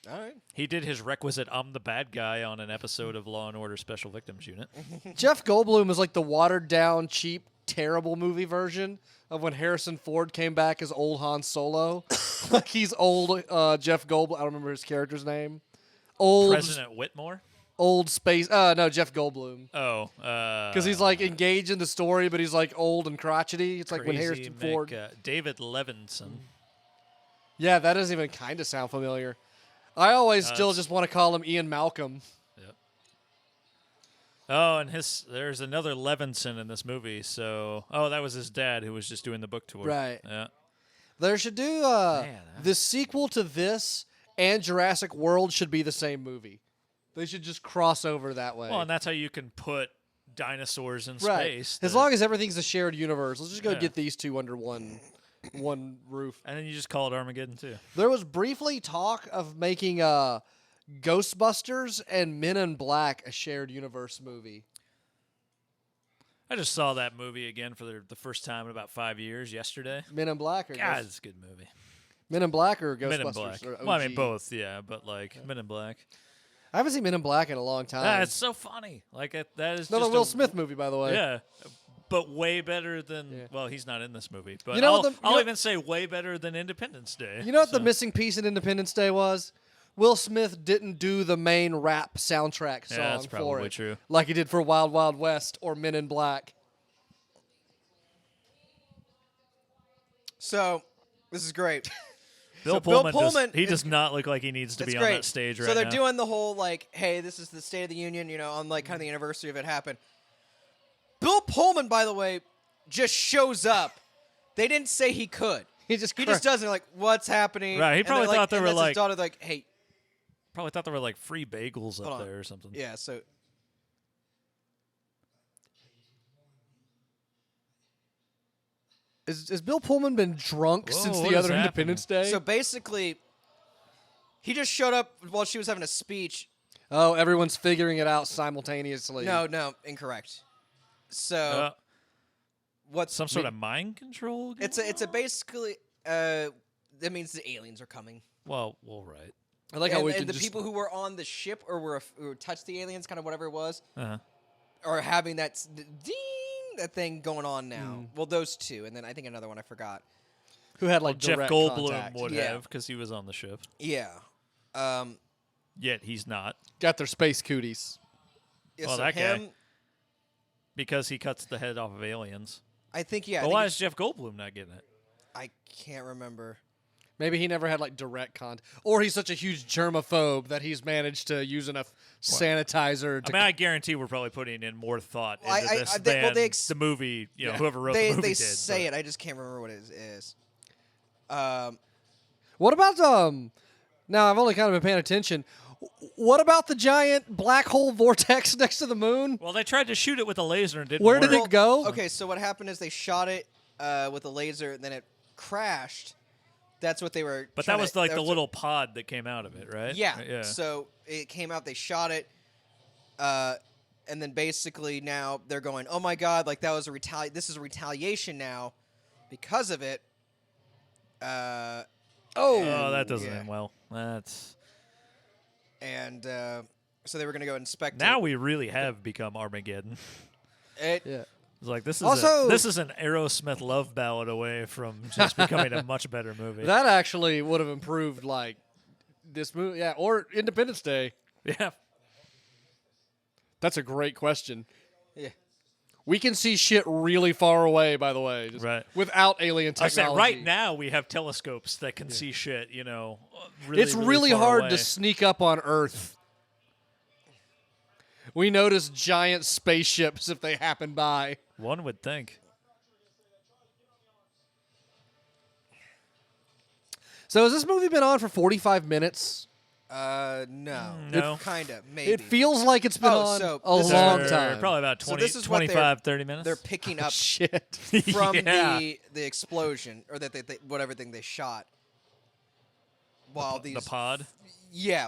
All right. He did his requisite I'm the bad guy on an episode of Law and Order Special Victims Unit. Jeff Goldblum is like the watered down, cheap, terrible movie version of when Harrison Ford came back as old Han Solo. Like he's old Jeff Goldblum. I don't remember his character's name. President Whitmore? Old space. No, Jeff Goldblum. Oh. Because he's like engaged in the story, but he's like old and crotchety. It's like when Harrison Ford. David Levinson. Yeah, that doesn't even kind of sound familiar. I always still just want to call him Ian Malcolm. Yep. Oh, and there's another Levinson in this movie. So, that was his dad who was just doing the book tour. Right. Yeah. There should do the sequel to this and Jurassic World should be the same movie. They should just cross over that way. Well, and that's how you can put dinosaurs in right. space. As long as everything's a shared universe, let's just go Yeah. get these two under one roof. And then you just call it Armageddon too. There was briefly talk of making Ghostbusters and Men in Black a shared universe movie. I just saw that movie again for the first time in about 5 years yesterday. Men in Black or God, it's a good movie. Men in Black or Ghostbusters? Men in Black. Or Well, I mean OG? both, yeah, but like Men in Black. I haven't seen Men in Black in a long time. It's so funny. Like that is Another just Will a- Smith movie, by the way. Yeah, but way better than. Yeah. Well, he's not in this movie, but You know I'll, what the- you I'll know- even say way better than Independence Day. You know what the So- missing piece in Independence Day was? Will Smith didn't do the main rap soundtrack song Yeah, that's for probably it, true. like he did for Wild Wild West or Men in Black. So, this is great. Bill So Bill Pullman, Pullman he is- does not look like he needs to It's be great. on that stage right So they're now. doing the whole like, hey, this is the State of the Union, on like kind of the anniversary of it happened. Bill Pullman, by the way, just shows up. They didn't say he could. He just does it. Like, what's happening? Right, he And probably they're thought they and were that's like- his daughter, like, hey, Probably thought there were like free bagels Hold up on. there or something. yeah. So Has Bill Pullman been drunk Whoa, since what the is other happening? Independence Day? So basically, he just showed up while she was having a speech. Oh, everyone's figuring it out simultaneously. No, incorrect. So what's Some sort of mind control? It's a basically that means the aliens are coming. Well, right. I like how we And can the just, people who were on the ship or touched the aliens, kind of whatever it was, Uh-huh. are having that ding, that thing going on now. Well, those two, and then I think another one I forgot. who had like Jeff direct Goldblum contact. would Yeah. have because he was on the ship. Yeah. Yet he's not got their space cooties. Yeah, Well, so that guy. him, because he cuts the head off of aliens. I think, yeah. I, But think why it's- is Jeff Goldblum not getting it? I can't remember. Maybe he never had like direct contact, or he's such a huge germaphobe that he's managed to use enough sanitizer to. I mean, I guarantee we're probably putting in more thought into I- this they- well, than they the movie. Yeah. Whoever wrote They the movie they did. say it. I just can't remember what it is. What about Now I've only kind of been paying attention. What about the giant black hole vortex next to the moon? Well, they tried to shoot it with a laser and didn't Where work. did it go? Okay, so what happened is they shot it with a laser, and then it crashed. That's what they were. But trying that was to, like the was- little pod that came out of it, right? Yeah. Yeah. So it came out. They shot it, and then basically now they're going, "Oh my God! Like that was a This is a retaliation now, because of it." Oh, that doesn't yeah. end well. That's And so they were going to go inspect now it. we really have become Armageddon. It, Yeah. It's like this is Also- this is an Aerosmith love ballad away from just becoming a much better movie. That actually would have improved like this movie, yeah, or Independence Day. Yeah. That's a great question. Yeah. We can see shit really far away, by the way, just Right. without alien I technology. said right now we have telescopes that can see shit, really, it's really far hard away. to sneak up on Earth. We notice giant spaceships if they happen by. One would think. So has this movie been on for 45 minutes? no. No. Kind of, maybe. It feels like it's been Oh, on so a this is- long Or time. Probably about So 20, this is what 25, 30 minutes. They're picking up Shit. from Yeah. the explosion, or that they whatever thing they shot. While the pod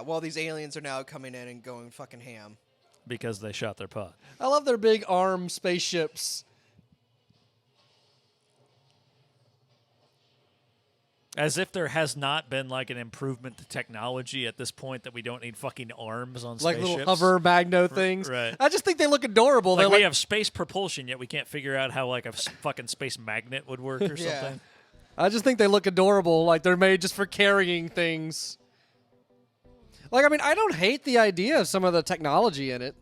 while these aliens are now coming in and going fucking ham. because they shot their pod. I love their big arm spaceships. As if there has not been like an improvement to technology at this point that we don't need fucking arms on Like spaceships. little hover magno things. right. I just think they look adorable. Like They're we have space propulsion, yet we can't figure out how like a fucking space magnet would work or Yeah. something. I just think they look adorable. Like they're made just for carrying things. Like, I mean, I don't hate the idea of some of the technology in it.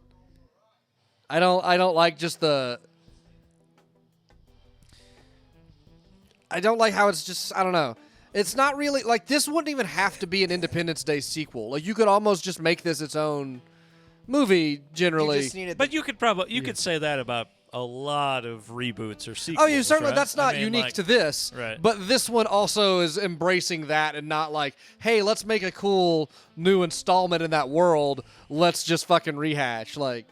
I don't like just the. I don't like how it's just. I don't know. It's not really like this. Wouldn't even have to be an Independence Day sequel. Like you could almost just make this its own movie. Generally, You just needed But you could say that about a lot of reboots or sequels. oh, you certainly. right? That's I not mean, unique like, to this. Right. But this one also is embracing that and not like, hey, let's make a cool new installment in that world. Let's just fucking rehash. Like,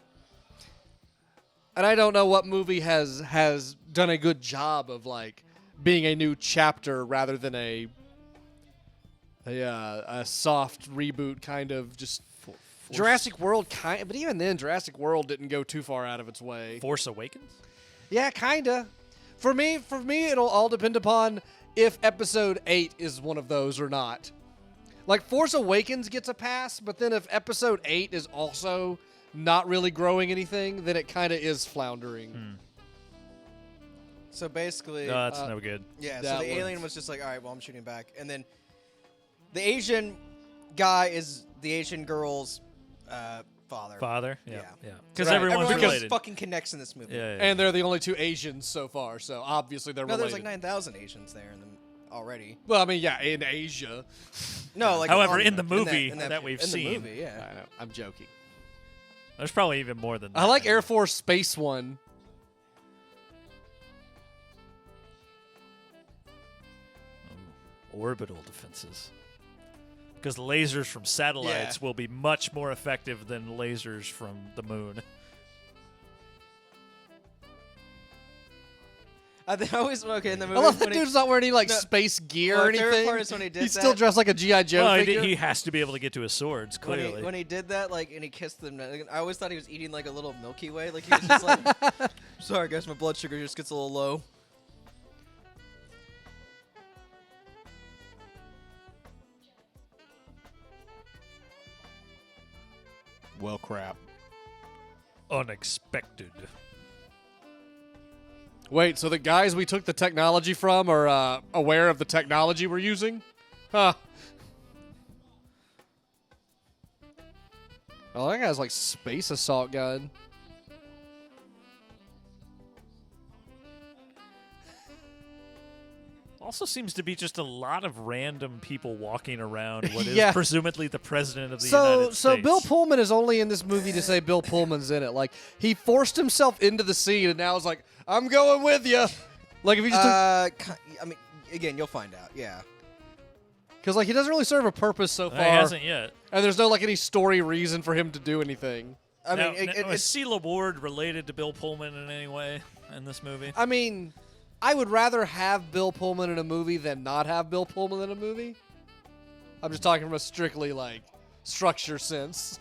and I don't know what movie has done a good job of like being a new chapter rather than a soft reboot kind of just. Jurassic World kind, but even then, Jurassic World didn't go too far out of its way. Force Awakens. Yeah, kinda. For me, it'll all depend upon if Episode 8 is one of those or not. Like Force Awakens gets a pass, but then if Episode 8 is also not really growing anything, then it kind of is floundering. So basically, No, that's no good. yeah. that So the was- alien was just like, all right, well, I'm shooting back, and then the Asian guy is the Asian girl's father. Father. Yeah. Yeah. Yeah. Because Right. everyone's Everyone related. just fucking connects in this movie. yeah. And they're the only two Asians so far, so obviously they're No, related. there's like 9,000 Asians there in the, already. Well, I mean, yeah, in Asia. No, like However, on- in the movie that that we've in seen. the movie, yeah. I know, I'm joking. There's probably even more than that. I like Air Force Space One. orbital defenses. Because lasers from satellites Yeah. will be much more effective than lasers from the moon. I always okay in the I movie. love that when he- dude's not wearing any like No. space gear Well, or my favorite anything. part is when he did He's still that. dressed like a G.I. Joe Well, figure. he has to be able to get to his swords, clearly. when he did that, like, and he kissed them. I always thought he was eating like a little Milky Way. Like he was just like, sorry guys, my blood sugar just gets a little low. Well, crap. Unexpected. Wait, so the guys we took the technology from are aware of the technology we're using? Huh. Oh, that guy's like space assault gun. Also seems to be just a lot of random people walking around what is Yeah. presumably the president of the So, United so States. Bill Pullman is only in this movie to say Bill Pullman's in it. Like he forced himself into the scene, and now is like, I'm going with you. Like if he just I mean, again, you'll find out. Yeah. because like he doesn't really serve a purpose so He far, hasn't yet. and there's no like any story reason for him to do anything. I Now, mean, is Celia Ward related to Bill Pullman in any way in this movie? I mean, I would rather have Bill Pullman in a movie than not have Bill Pullman in a movie. I'm just talking from a strictly like structure sense.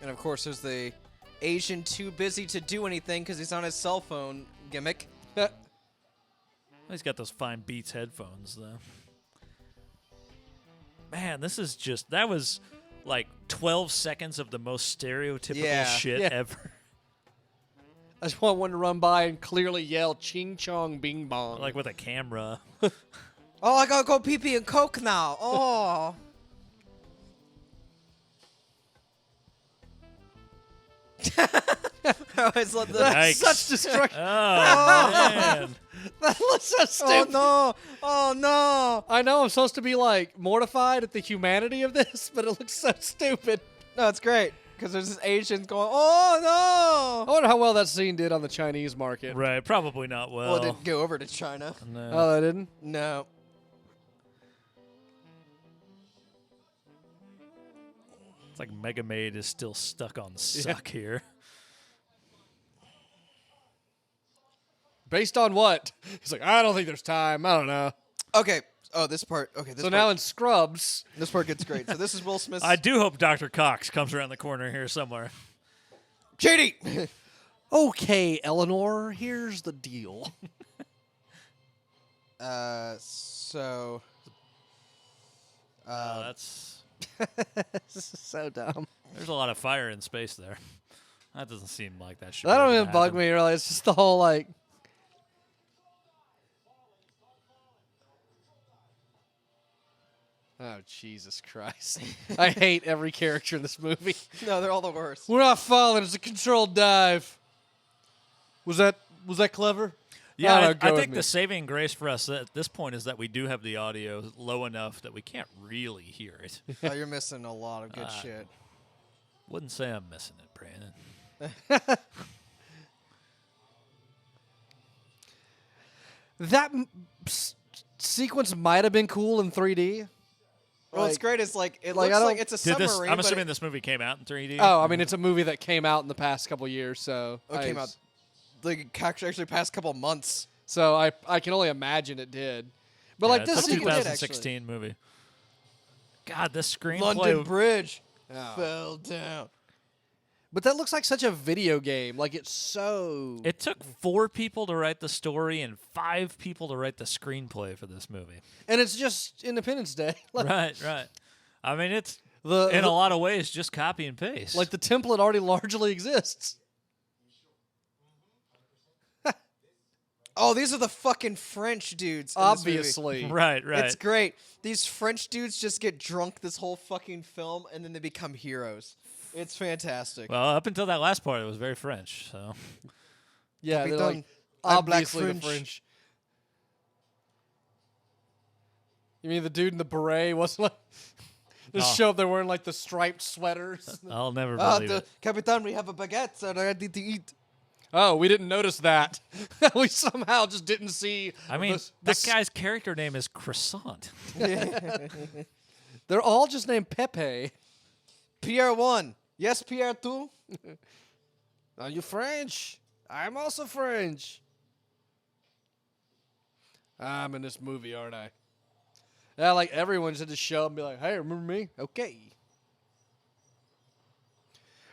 and of course, there's the Asian too busy to do anything because he's on his cell phone gimmick. He's got those fine Beats headphones, though. Man, this is just... That was like 12 seconds of the most stereotypical Yeah. shit Yeah. ever. I just want one to run by and clearly yell "Ching Chong Bing Bong." Like with a camera. Oh, I gotta go pee pee and coke now. Oh. I always love the. Yikes. such destruction. Oh, man. That looks so Oh stupid. no! Oh no! I know I'm supposed to be like mortified at the humanity of this, but it looks so stupid. No, it's great because there's this Asian going. Oh I wonder how well that scene did on the Chinese market. Right, probably not no! well. Well, it didn't go over to China. No. Oh, they didn't. No. It's like Mega Maid is still stuck on suck here. Based on what? He's like, I don't think there's time. I don't know. Okay. Oh, this part. Okay. This So part, now in Scrubs, this part gets great. So this is Will Smith's. I do hope Dr. Cox comes around the corner here somewhere. JD. okay, Eleanor, here's the deal. So. That's This is so dumb. there's a lot of fire in space there. That doesn't seem like that should. That be don't able even to bug happen. me really. It's just the whole like. Oh Jesus Christ! I hate every character in this movie. No, they're all the worst. We're not falling. It's a controlled dive. Was that clever? Yeah, I don't know, I go with think me. the saving grace for us at this point is that we do have the audio low enough that we can't really hear it. Oh, you're missing a lot of good shit. Wouldn't say I'm missing it, Brandon. That sequence might have been cool in 3D. Well, what's Like- great is like it like, looks I like don't- it's a Did this? submarine. I'm but assuming it, this movie came out in 3D. Oh, I mean, it's a movie that came out in the past couple years, so it came out like actually past couple months. So I can only imagine it did. But Yeah, like it's this a think it sequence, did, 2016 movie. God, this screenplay. London Bridge Oh. fell down. but that looks like such a video game. Like it's so. It took 4 people to write the story and 5 people to write the screenplay for this movie. And it's just Independence Day. Like, Right. I mean, it's the in a lot of ways just copy and paste. like the template already largely exists. Oh, these are the fucking French dudes. in this movie. Obviously. right. It's great. These French dudes just get drunk this whole fucking film, and then they become heroes. It's fantastic. Well, up until that last part, it was very French. So Yeah, they're like Capitaine, I'm black obviously the French. French. You mean the dude in the beret wasn't like just Oh. show up there wearing like the striped sweaters? I'll never Ah, believe it. Captain, we have a baguette and ready to eat. Oh, we didn't notice that. We somehow just didn't see. I mean, the that guy's character name is Croissant. They're all just named Pepe. Pierre 1. Yes, Pierre 2. Are you French? I'm also French. I'm in this movie, aren't I? Yeah, like everyone should just show up and be like, hey, remember me? Okay.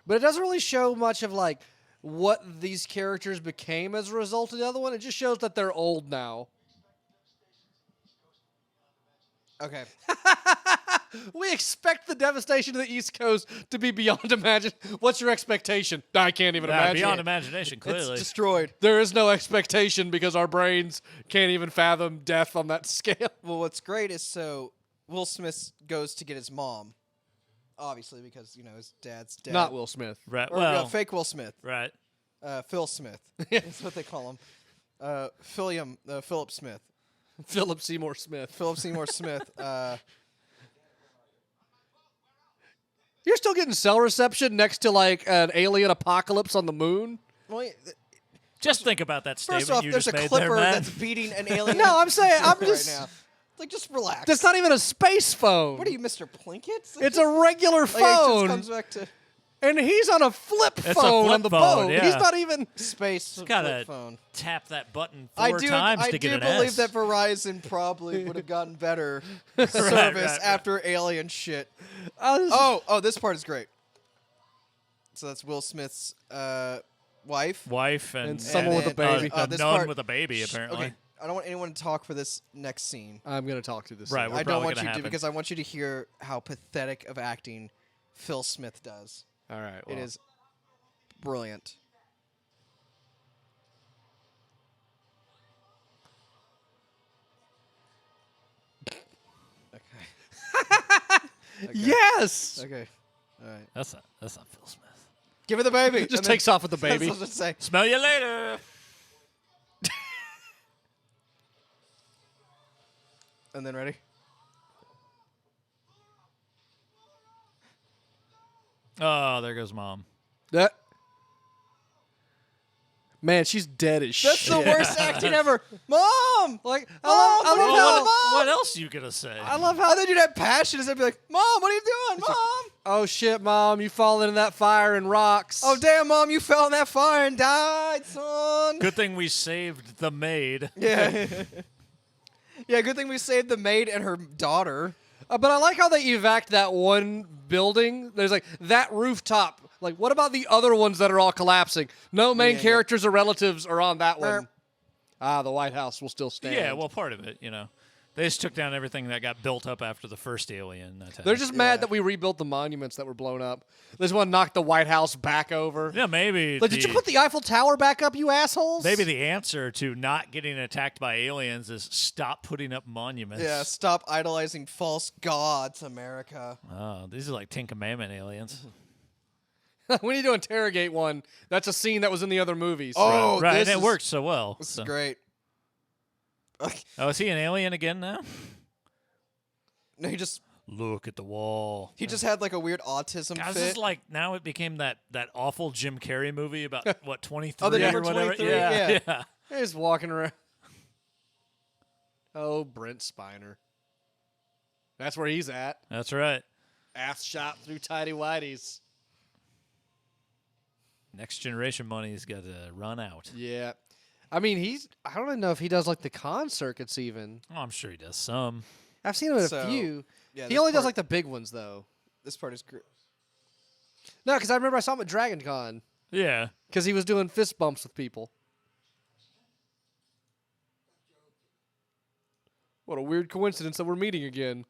But it doesn't really show much of like what these characters became as a result of the other one. It just shows that they're old now. Okay. We expect the devastation of the East Coast to be beyond imagine. What's your expectation? I can't even imagine. Beyond it. imagination, clearly. It's destroyed. There is no expectation because our brains can't even fathom death on that scale. Well, what's great is so Will Smith goes to get his mom, obviously because his dad's dead. Not Will Smith. Right. Or, Well, fake Will Smith. right. Phil Smith. That's what they call him. Philip Smith. Philip Seymour Smith. Philip Seymour Smith. You're still getting cell reception next to like an alien apocalypse on the moon? Well, Just think about that statement first off, you there's just a made clipper there, man. that's beating an alien. No, I'm saying I'm right just. now. Like, just relax. That's not even a space phone. What are you, Mr. Plinkett? It's a regular Like, it phone, just comes back to and he's on a flip a phone flip on the phone, boat. yeah. He's not even. space Gotta flip phone. tap that button I four times I to get do an believe S. that Verizon probably would have gotten better service right. after alien shit. Oh, Oh, this part is great. So that's Will Smith's wife. Wife And someone with a baby. A This nun part- with a baby, apparently. Okay, I don't want anyone to talk for this next scene. I'm gonna talk to this. Right, thing. we're I don't probably want you gonna to happen. because I want you to hear how pathetic of acting Phil Smith does. All right. It well. is brilliant. Okay. Yes. Okay. All right. That's not Phil Smith. Give her the baby. Just And then- takes off with the That's baby. what I was gonna say. Smell you later. And then ready? Oh, there goes mom. That. Man, she's dead as That's shit. the worst acting ever. Mom! Like, I Mom, love what are you how. doing, Mom? What else you gonna say? I love How how. they do that passion is they'd be like, Mom, what are you doing, Mom? Oh shit, Mom! You fall into that fire and rocks. Oh, damn, Mom, you fell in that fire and died, son. Good thing we saved the maid. Yeah. Yeah, good thing we saved the maid and her daughter. But I like how they evac that one building. There's like that rooftop. Like, what about the other ones that are all collapsing? No main Yeah. characters or relatives are on that Mer- one. The White House will still stand. Yeah, well, part of it, They just took down everything that got built up after the first alien attack. they're just mad that we rebuilt the monuments that were blown up. They just want to knock the White House back over. Yeah, maybe. Like, did you put the Eiffel Tower back up, you assholes? Maybe the answer to not getting attacked by aliens is stop putting up monuments. Yeah, stop idolizing false gods, America. Oh, these are like Ten Commandment aliens. we need to interrogate one. That's a scene that was in the other movies. Oh, right, this and it is- works so well. This so. is great. Oh, is he an alien again now? No, he just Look at the wall. had like a weird autism God, fit. this is like now it became that awful Jim Carrey movie about what 23 Oh, the or number whatever. 23? Yeah, Yeah. He's walking around. Oh, Brent Spiner. That's where he's at. That's right. Ass shot through tidy whities. Next generation money's got to run out. Yeah. I mean, I don't even know if he does like the con circuits even. Oh, I'm sure he does some. I've seen him in So, a few. yeah, He this only does part- like the big ones though. This part is great. No, because I remember I saw him at Dragon Con Yeah. because he was doing fist bumps with people. What a weird coincidence that we're meeting again.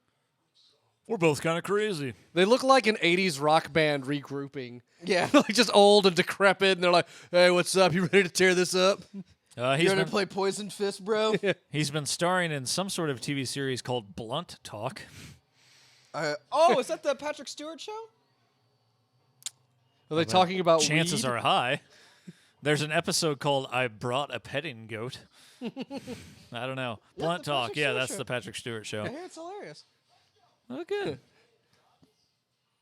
We're both kind of crazy. They look like an 80s rock band regrouping. Yeah. Like just old and decrepit, and they're like, hey, what's up? You ready to tear this up? You He's ready been, to play Poison Fist, bro? he's been starring in some sort of TV series called Blunt Talk. Oh, is that the Patrick Stewart show? Are they talking about Chances weed? are high. There's an episode called I Brought a Petting Goat. I don't know. Blunt the Talk. Patrick Yeah, Stewart that's show. the Patrick Stewart show. Yeah, it's hilarious. Oh, good.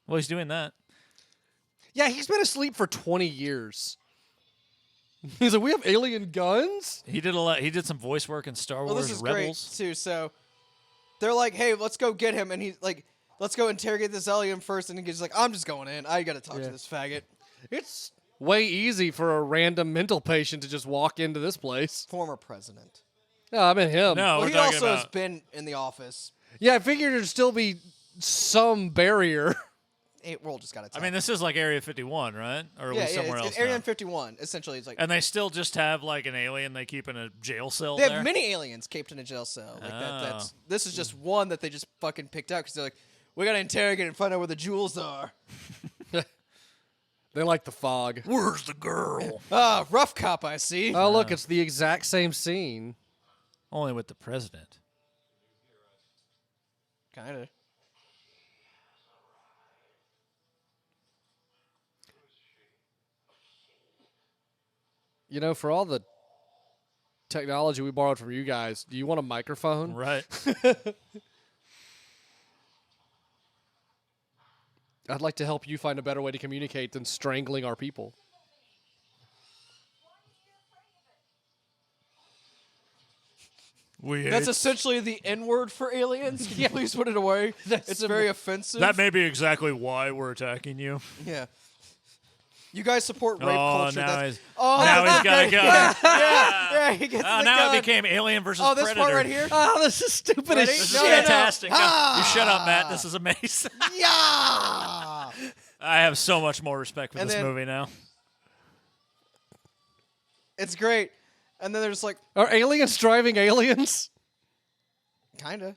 Well, he's doing that. Yeah, he's been asleep for 20 years. He's like, we have alien guns? He did a lot. He did some voice work in Star Well, Wars this is Rebels. great too. So they're like, "Hey, let's go get him," and he's like, "Let's go interrogate this alien first." And he's like, "I'm just going in. I got to talk Yeah. to this faggot." It's way easy for a random mental patient to just walk into this place. Former president. No, I meant him. No, Well, we're he talking also has about. been in the office. Yeah, I figured there'd still be some barrier. World just got attacked. I mean, this is like Area 51, right? Or are we somewhere else? it's Area now? 51. Essentially, it's like And they still just have like an alien they keep in a jail cell they there? have many aliens caped in a jail cell. Like Oh. this is just one that they just fucking picked out because they're like, we gotta interrogate and find out where the jewels are. They like the fog. Where's the girl? Ah, rough cop, I see. Oh, look, it's the exact same scene. Only with the president. Kinda. You know, for all the technology we borrowed from you guys, do you want a microphone? Right. I'd like to help you find a better way to communicate than strangling our people. Weird. That's essentially the N word for aliens. Can you please put it away? It's very offensive. That may be exactly why we're attacking you. Yeah. You guys support rape Oh, culture. now That's- he's, oh, now that's he's got a gun. yeah, he gets Oh, the now gun. it became Alien versus Oh, this Predator. part right here. Oh, this is stupid Ready? as This is shit. No, no, no. fantastic. No, Ah. you shut up, Matt. This is amazing. Yeah. I have so much more respect for And this then- movie now. It's great. And then there's like, Are aliens driving aliens? kinda.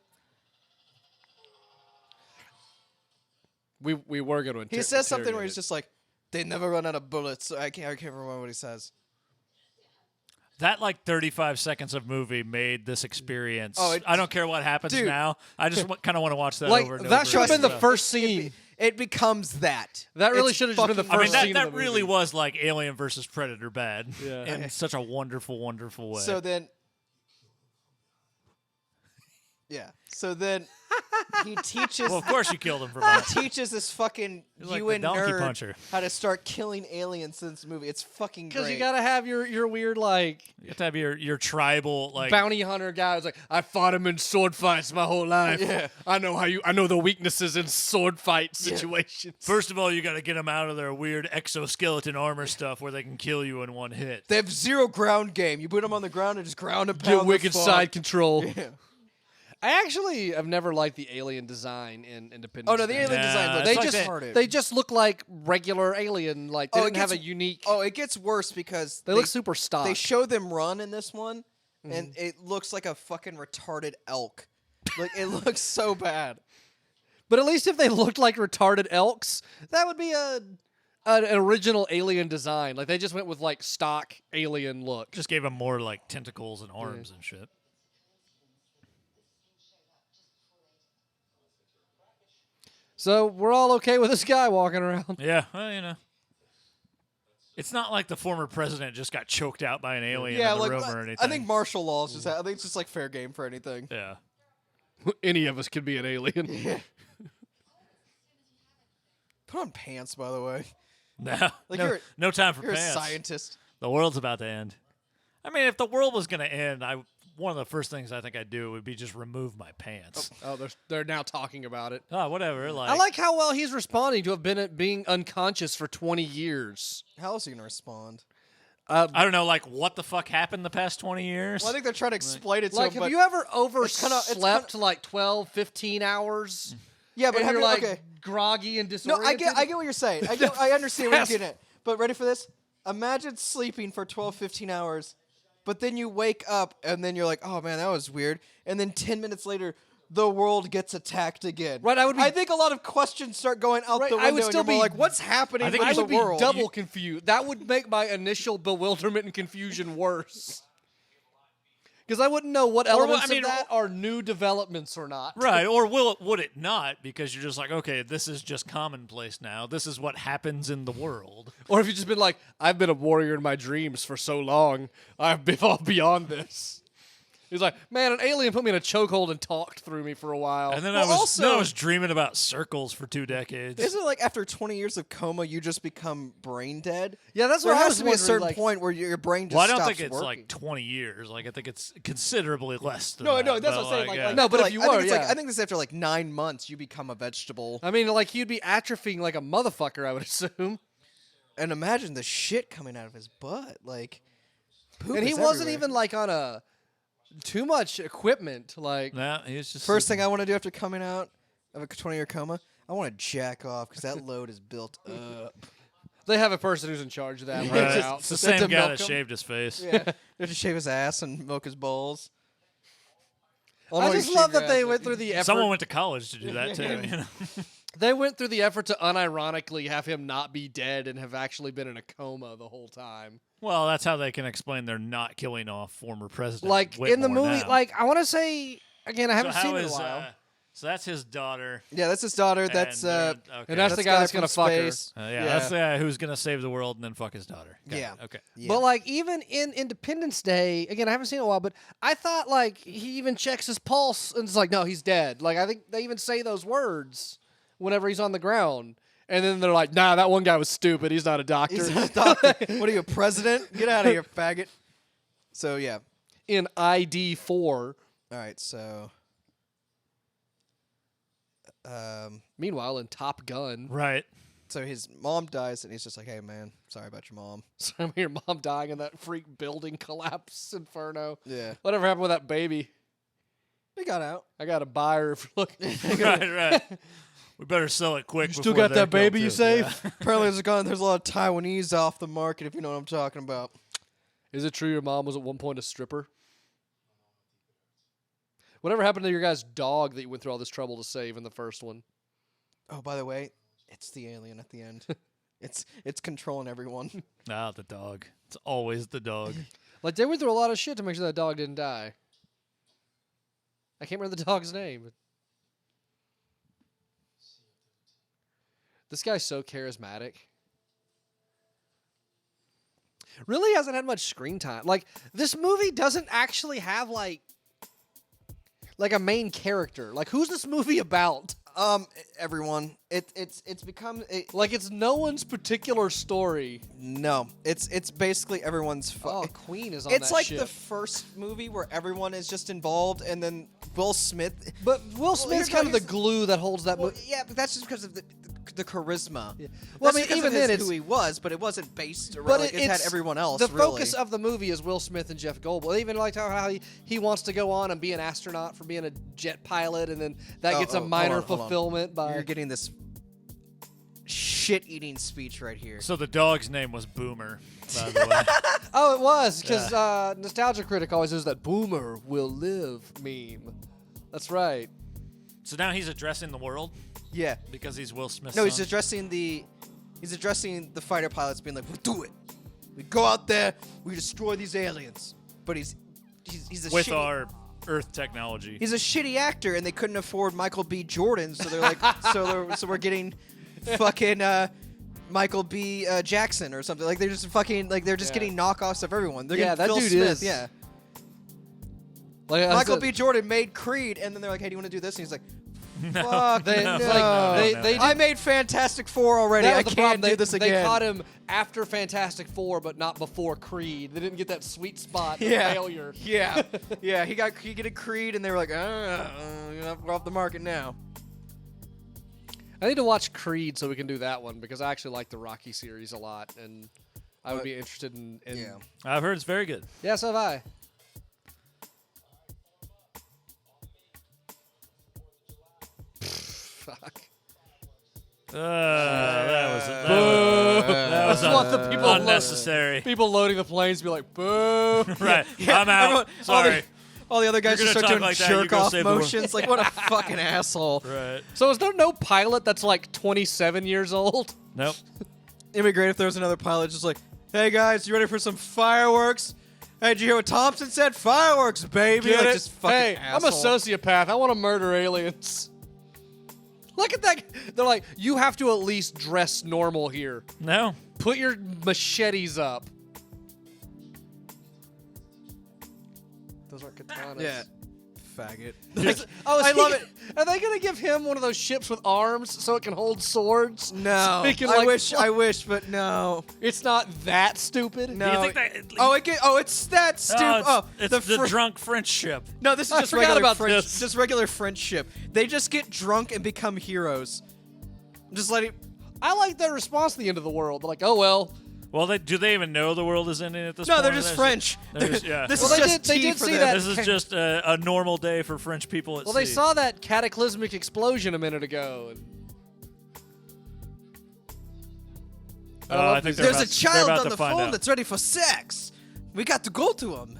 We were going to He says something where he's just like, they never run out of bullets. I can't remember what he says. That like 35 seconds of movie made this experience. Oh, I don't care what happens Dude. now. I just kind of want to watch that like over and over. that should have been the So- first scene. It becomes that. That really It's should have just been the fucking first I scene mean, of that the really movie. was like Alien versus Predator bad. Yeah. In such a wonderful, wonderful way. So then, yeah. So then he teaches. well, of course you killed him for that. teaches this fucking You're like the UN donkey nerd puncher. how to start killing aliens in this movie. It's fucking great. Because you got to have your weird, like, You have to have your tribal like. bounty hunter guy who's like, I fought him in sword fights my whole life. Yeah. I know the weaknesses in sword fight situations. First of all, you got to get them out of their weird exoskeleton armor stuff where they can kill you in one hit. They have zero ground game. You put them on the ground and just ground and pound Get the wicked fuck. side control. Yeah. I actually have never liked the alien design in Independence Oh no, the Day. alien Nah, design looks it's They like just retarded. they just look like regular alien. Like they Oh, it didn't have a gets- unique. Oh, it gets worse because they look super stock. They show them run in this one, and it looks like a fucking retarded elk. Like it looks so bad. But at least if they looked like retarded elks, that would be an original alien design. Like they just went with like stock alien look. Just gave them more like tentacles and arms and shit. So we're all okay with this guy walking around. Yeah, well, you know. It's not like the former president just got choked out by an alien Yeah, in the like room or anything. I think martial law is just. I think it's just like fair game for anything. Yeah. Any of us could be an alien. Put on pants, by the way. No, Like no, you're- no time for You're pants. a scientist. The world's about to end. I mean, if the world was going to end, one of the first things I think I'd do would be just remove my pants. Oh, they're now talking about it. Oh, whatever. Like, I like how well he's responding to have been at being unconscious for 20 years. How else are you gonna respond? I don't know, like what the fuck happened the past 20 years? Well, I think they're trying to explain it to Like, him, have but you ever it's overslept like 12, 15 hours? yeah, but And have you're you, like okay. groggy and No, disoriented? I get what you're saying. I understand what you're getting at. But ready for this? Imagine sleeping for 12, 15 hours, but then you wake up and then you're like, oh man, that was weird. And then 10 minutes later, the world gets attacked again. Right, I think a lot of questions start going out Right, the window. I would and still you're more be- like, what's happening I think with I the would be world? double confused. That would make my initial bewilderment and confusion worse. Because I wouldn't know what elements I mean, of that are new developments or not. Right, or would it not? Because you're just like, okay, this is just commonplace now. This is what happens in the world. Or if you've just been like, I've been a warrior in my dreams for so long, I've been all beyond this. He's like, man, an alien put me in a chokehold and talked through me for a while. And then Well, I also- was dreaming about circles for 2 decades. Isn't it like after 20 years of coma, you just become brain dead? Yeah, that's There what I has was to be a wondering, certain like- point where your brain just Well, I don't stops think it's working. like 20 years. Like I think it's considerably less than No, that. no, that's but what I'm saying. Like, yeah. No, but if like, you I think were, it's like, yeah. I think this is after like 9 months, you become a vegetable. I mean, like, you'd be atrophying like a motherfucker, I would assume. And imagine the shit coming out of his butt, like. Poop And he is wasn't everywhere. even like on a too much equipment. Like No, he was just First thing I want to do after coming out of a 20-year coma, I want to jack off because that load is built up. they have a person who's in charge of that Right. right now. It's the They have same to guy milk that him. shaved his face. Yeah, they have to shave his ass and milk his balls. I just love that they went through the effort. Someone went to college to do that too. Yeah. You know? They went through the effort to unironically have him not be dead and have actually been in a coma the whole time. Well, that's how they can explain they're not killing off former president. Like in the Whitmore movie, now. like I want to say again, I haven't so seen how it in a is, while. so that's his daughter. Yeah, that's his daughter. That's and, okay. And that's the guy that's from gonna fuck her. space. yeah, that's the guy who's gonna save the world and then fuck his daughter. Got it. Yeah. Okay. Yeah. But like even in Independence Day, again, I haven't seen it in a while, but I thought like he even checks his pulse and it's like, no, he's dead. Like I think they even say those words whenever he's on the ground. And then they're like, nah, that one guy was stupid. He's not a doctor. He's a doctor. What are you, a president? Get out of here, faggot. So yeah. in ID 4. All right. So. Meanwhile, in Top Gun, Right. So his mom dies, and he's just like, "Hey, man, sorry about your mom." so I mean, your mom dying in that freak building collapse inferno. Yeah. Whatever happened with that baby? He got out. I got to buy her. right. We better sell it quick. You still before got they that baby go you too. saved? Yeah. Apparently, there's a lot of Taiwanese off the market, if you know what I'm talking about. Is it true your mom was at one point a stripper? Whatever happened to your guy's dog that you went through all this trouble to save in the first one? Oh, by the way, it's the alien at the end. It's controlling everyone. Ah, the dog. It's always the dog. Like, they went through a lot of shit to make sure that dog didn't die. I can't remember the dog's name. This guy's so charismatic. Really hasn't had much screen time. Like, this movie doesn't actually have, like a main character. Like, who's this movie about? Everyone. It's become Like, it's no one's particular story. no. It's basically everyone's. Oh, Queen is on It's that like ship. the first movie where everyone is just involved, and then Will Smith. But Will Smith's here's- kind of the glue that holds that Well, movie. yeah, but that's just because of the charisma. Yeah. Well, I That's mean, because even of then, his it's who he was, but it wasn't based around. But Like, it had everyone else. The really. focus of the movie is Will Smith and Jeff Goldblum. They even liked how he wants to go on and be an astronaut for being a jet pilot, and then that gets a minor hold on. fulfillment by. You're getting this shit-eating speech right here. So the dog's name was Boomer, by the way. Oh, it was because Nostalgia Critic always uses that "Boomer will live" meme. That's right. So now he's addressing the world Yeah. because he's Will Smith's No, he's son? addressing the fighter pilots, being like, "We do it. We go out there. We destroy these aliens." But he's a with shitty, our Earth technology. he's a shitty actor, and they couldn't afford Michael B. Jordan, so they're like, so we're getting fucking Michael B. Jackson or something. Like they're just fucking like they're just Yeah. getting knockoffs of everyone. They're Yeah, getting that Phil dude Smith. is- Yeah. Like I Michael said- B. Jordan made Creed, and then they're like, "Hey, do you want to do this?" And he's like, "Fuck, They- no. like, they I made Fantastic Four already. That I was the can't problem. do this again." They caught him after Fantastic Four, but not before Creed. They didn't get that sweet spot of Yeah. failure. Yeah, yeah. He got Creed, and they were like, we're off the market now." I need to watch Creed so we can do that one because I actually like the Rocky series a lot, and I would be interested in. Yeah. I've heard it's very good. Yeah, so have I. Fuck. That was That's what the people unnecessary. People loading the planes be like, boo. Right. I'm out. Everyone- Sorry. All the other guys You're just gonna start talk doing like that, you jerk go off save the world. motions. Like, what a fucking asshole. Right. So is there no pilot that's like 27 years old? Nope. It'd be great if there was another pilot just like, "Hey guys, you ready for some fireworks? Hey, did you hear what Thompson said? Fireworks, baby!" Get Like, it? just fucking Hey, I'm a asshole. sociopath. I want to murder aliens. Look at that. They're like, you have to at least dress normal here. No. Put your machetes up. Those aren't katanas. Yeah. Faggot. Oh, I love it. Are they gonna give him one of those ships with arms so it can hold swords? No, So he can, I like, wish, but no. It's not that stupid. No. Do you think that? It's that stupid. It's the drunk French ship. No, this is I just forgot regular about French. this. Just regular French ship. They just get drunk and become heroes. Just let it. I like their response to the end of the world. They're like, oh well. Well, do they even know the world is ending at this No, point? they're just French. Yeah. This Well, is they just did- they tea did for see them. that- This is just a normal day for French people at Well, sea. they saw that cataclysmic explosion a minute ago. And I think There's a they're child about on to the find phone out. that's ready for sex. We got to go to him.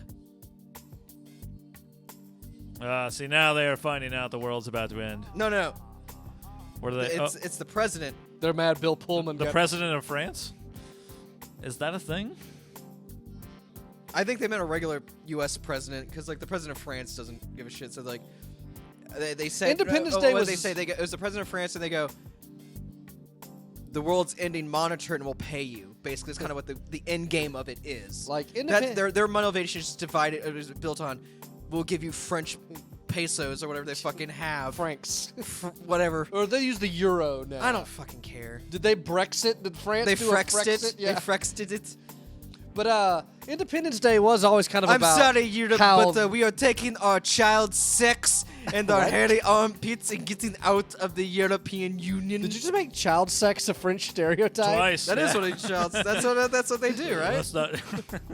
See, now they are finding out the world's about to end. No. What are they? It's the president. they're mad Bill Pullman The got president of France? Is that a thing? I think they meant a regular U.S. president because, like, the president of France doesn't give a shit. So, like, they said Independence oh, Day what was- did they say? They go, it was the president of France, and they go, "The world's ending. Monitor it, and we'll pay you." Basically, it's kind of what the end game of it is. like That's their motivation is divided. It was built on, we'll give you French pesos or whatever they fucking have. Franks. Whatever. Or they use the euro now. I don't fucking care. Did they Brexit? Did France They do a frexed it. Frexit? Yeah. They frexed it. But Independence Day was always kind of I'm about sorry, Europe, how but we are taking our child sex and our What? hairy armpits and getting out of the European Union. Did you just make child sex a French stereotype? Twice. That is what a child. That's what they do, right? That's not.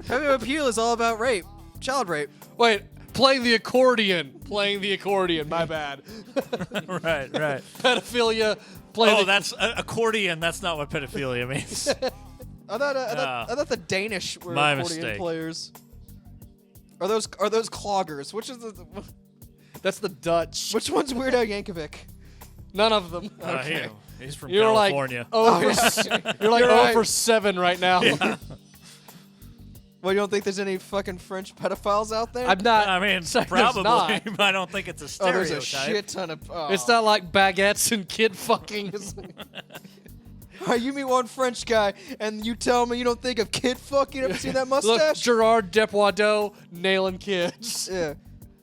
Heavy appeal is all about rape, child rape. Wait, playing the accordion. Playing the accordion. My bad. right. Pedophilia. Playing Oh, the, that's accordion. That's not what pedophilia means. I thought the Danish were My accordion mistake. players. Are those cloggers? Which is that's the Dutch. which one's Weird Al Yankovic? None of them. He's from You're California. you're like You're 0 right. for 7 right now. Well, you don't think there's any fucking French pedophiles out there? I'm not. I mean, saying there's probably. not. But I don't think it's a oh, stereotype. there's a shit ton of. Oh. It's not like baguettes and kid fucking. It's like- You meet one French guy and you tell me you don't think of kid fuck? You ever seen that Look, mustache? Gerard Depardieu nailing kids. Yeah.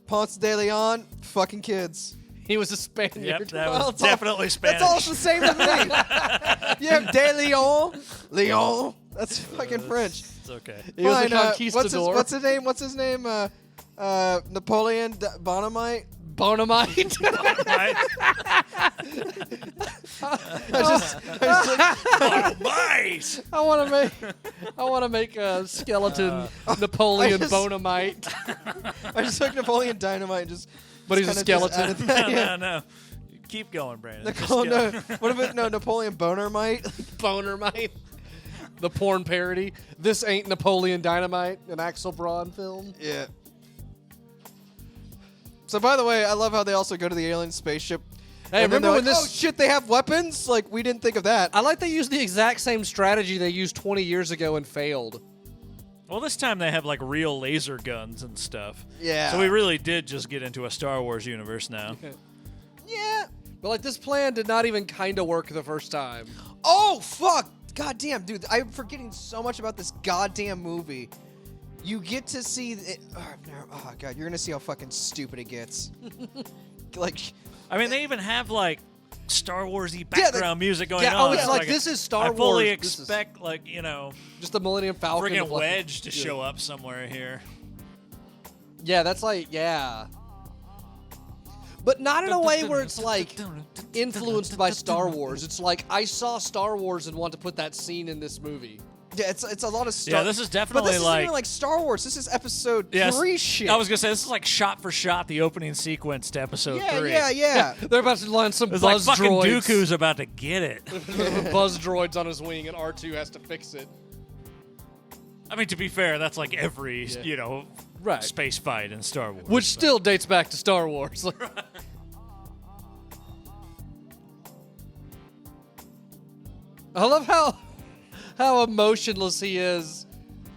Ponce de Leon, fucking kids. He was a Spaniard. Yep, that Well, was it's all- definitely Spanish. That's all the same to me. You have De Leon. That's fucking French. It's okay. He was a Fine, conquistador. What's his name? What's his name? Napoleon Bonamite. Bonamite. Right? Mice! I want to make a skeleton Napoleon I just- Bonamite. I just took Napoleon Dynamite and just. But he's a kinda just skeleton. added that. Yeah. No. Keep going, Brandon. Nicole, Just no. go. What if it? No, Napoleon Bonermite. Bonermite. The porn parody. This ain't Napoleon Dynamite, an Axel Braun film. Yeah. So, by the way, I love how they also go to the alien spaceship. Hey, and then remember they're when like, this? Oh shit! They have weapons. Like we didn't think of that. I like they used the exact same strategy they used 20 years ago and failed. Well, this time they have like real laser guns and stuff. Yeah. So we really did just get into a Star Wars universe now. Yeah. But like this plan did not even kind of work the first time. Oh fuck! God damn, dude! I'm forgetting so much about this goddamn movie. You get to see it. Oh god, you're gonna see how fucking stupid it gets. Like, I mean, they even have like Star Warsy Yeah, background music going Yeah, on. oh, it's like this is Star I fully Wars. This is expect like just the Millennium Falcon. friggin' of, like- Wedge to yeah. show up somewhere here. Yeah, that's like but not in a way where it's like influenced by Star Wars. It's like I saw Star Wars and want to put that scene in this movie. yeah, it's a lot of Star. Yeah, this is But definitely this isn't like even like Star Wars. This is episode Yes. 3 shit. I was gonna say this is like shot for shot the opening sequence to episode 3. yeah. They're about to land some It's like buzz fucking droids. Dooku's about to get it. Buzz droids on his wing, and R2 has to fix it. I mean, to be fair, that's like every Yeah. Right. space fight in Star Wars. Which still dates back to Star Wars. I love how emotionless he is.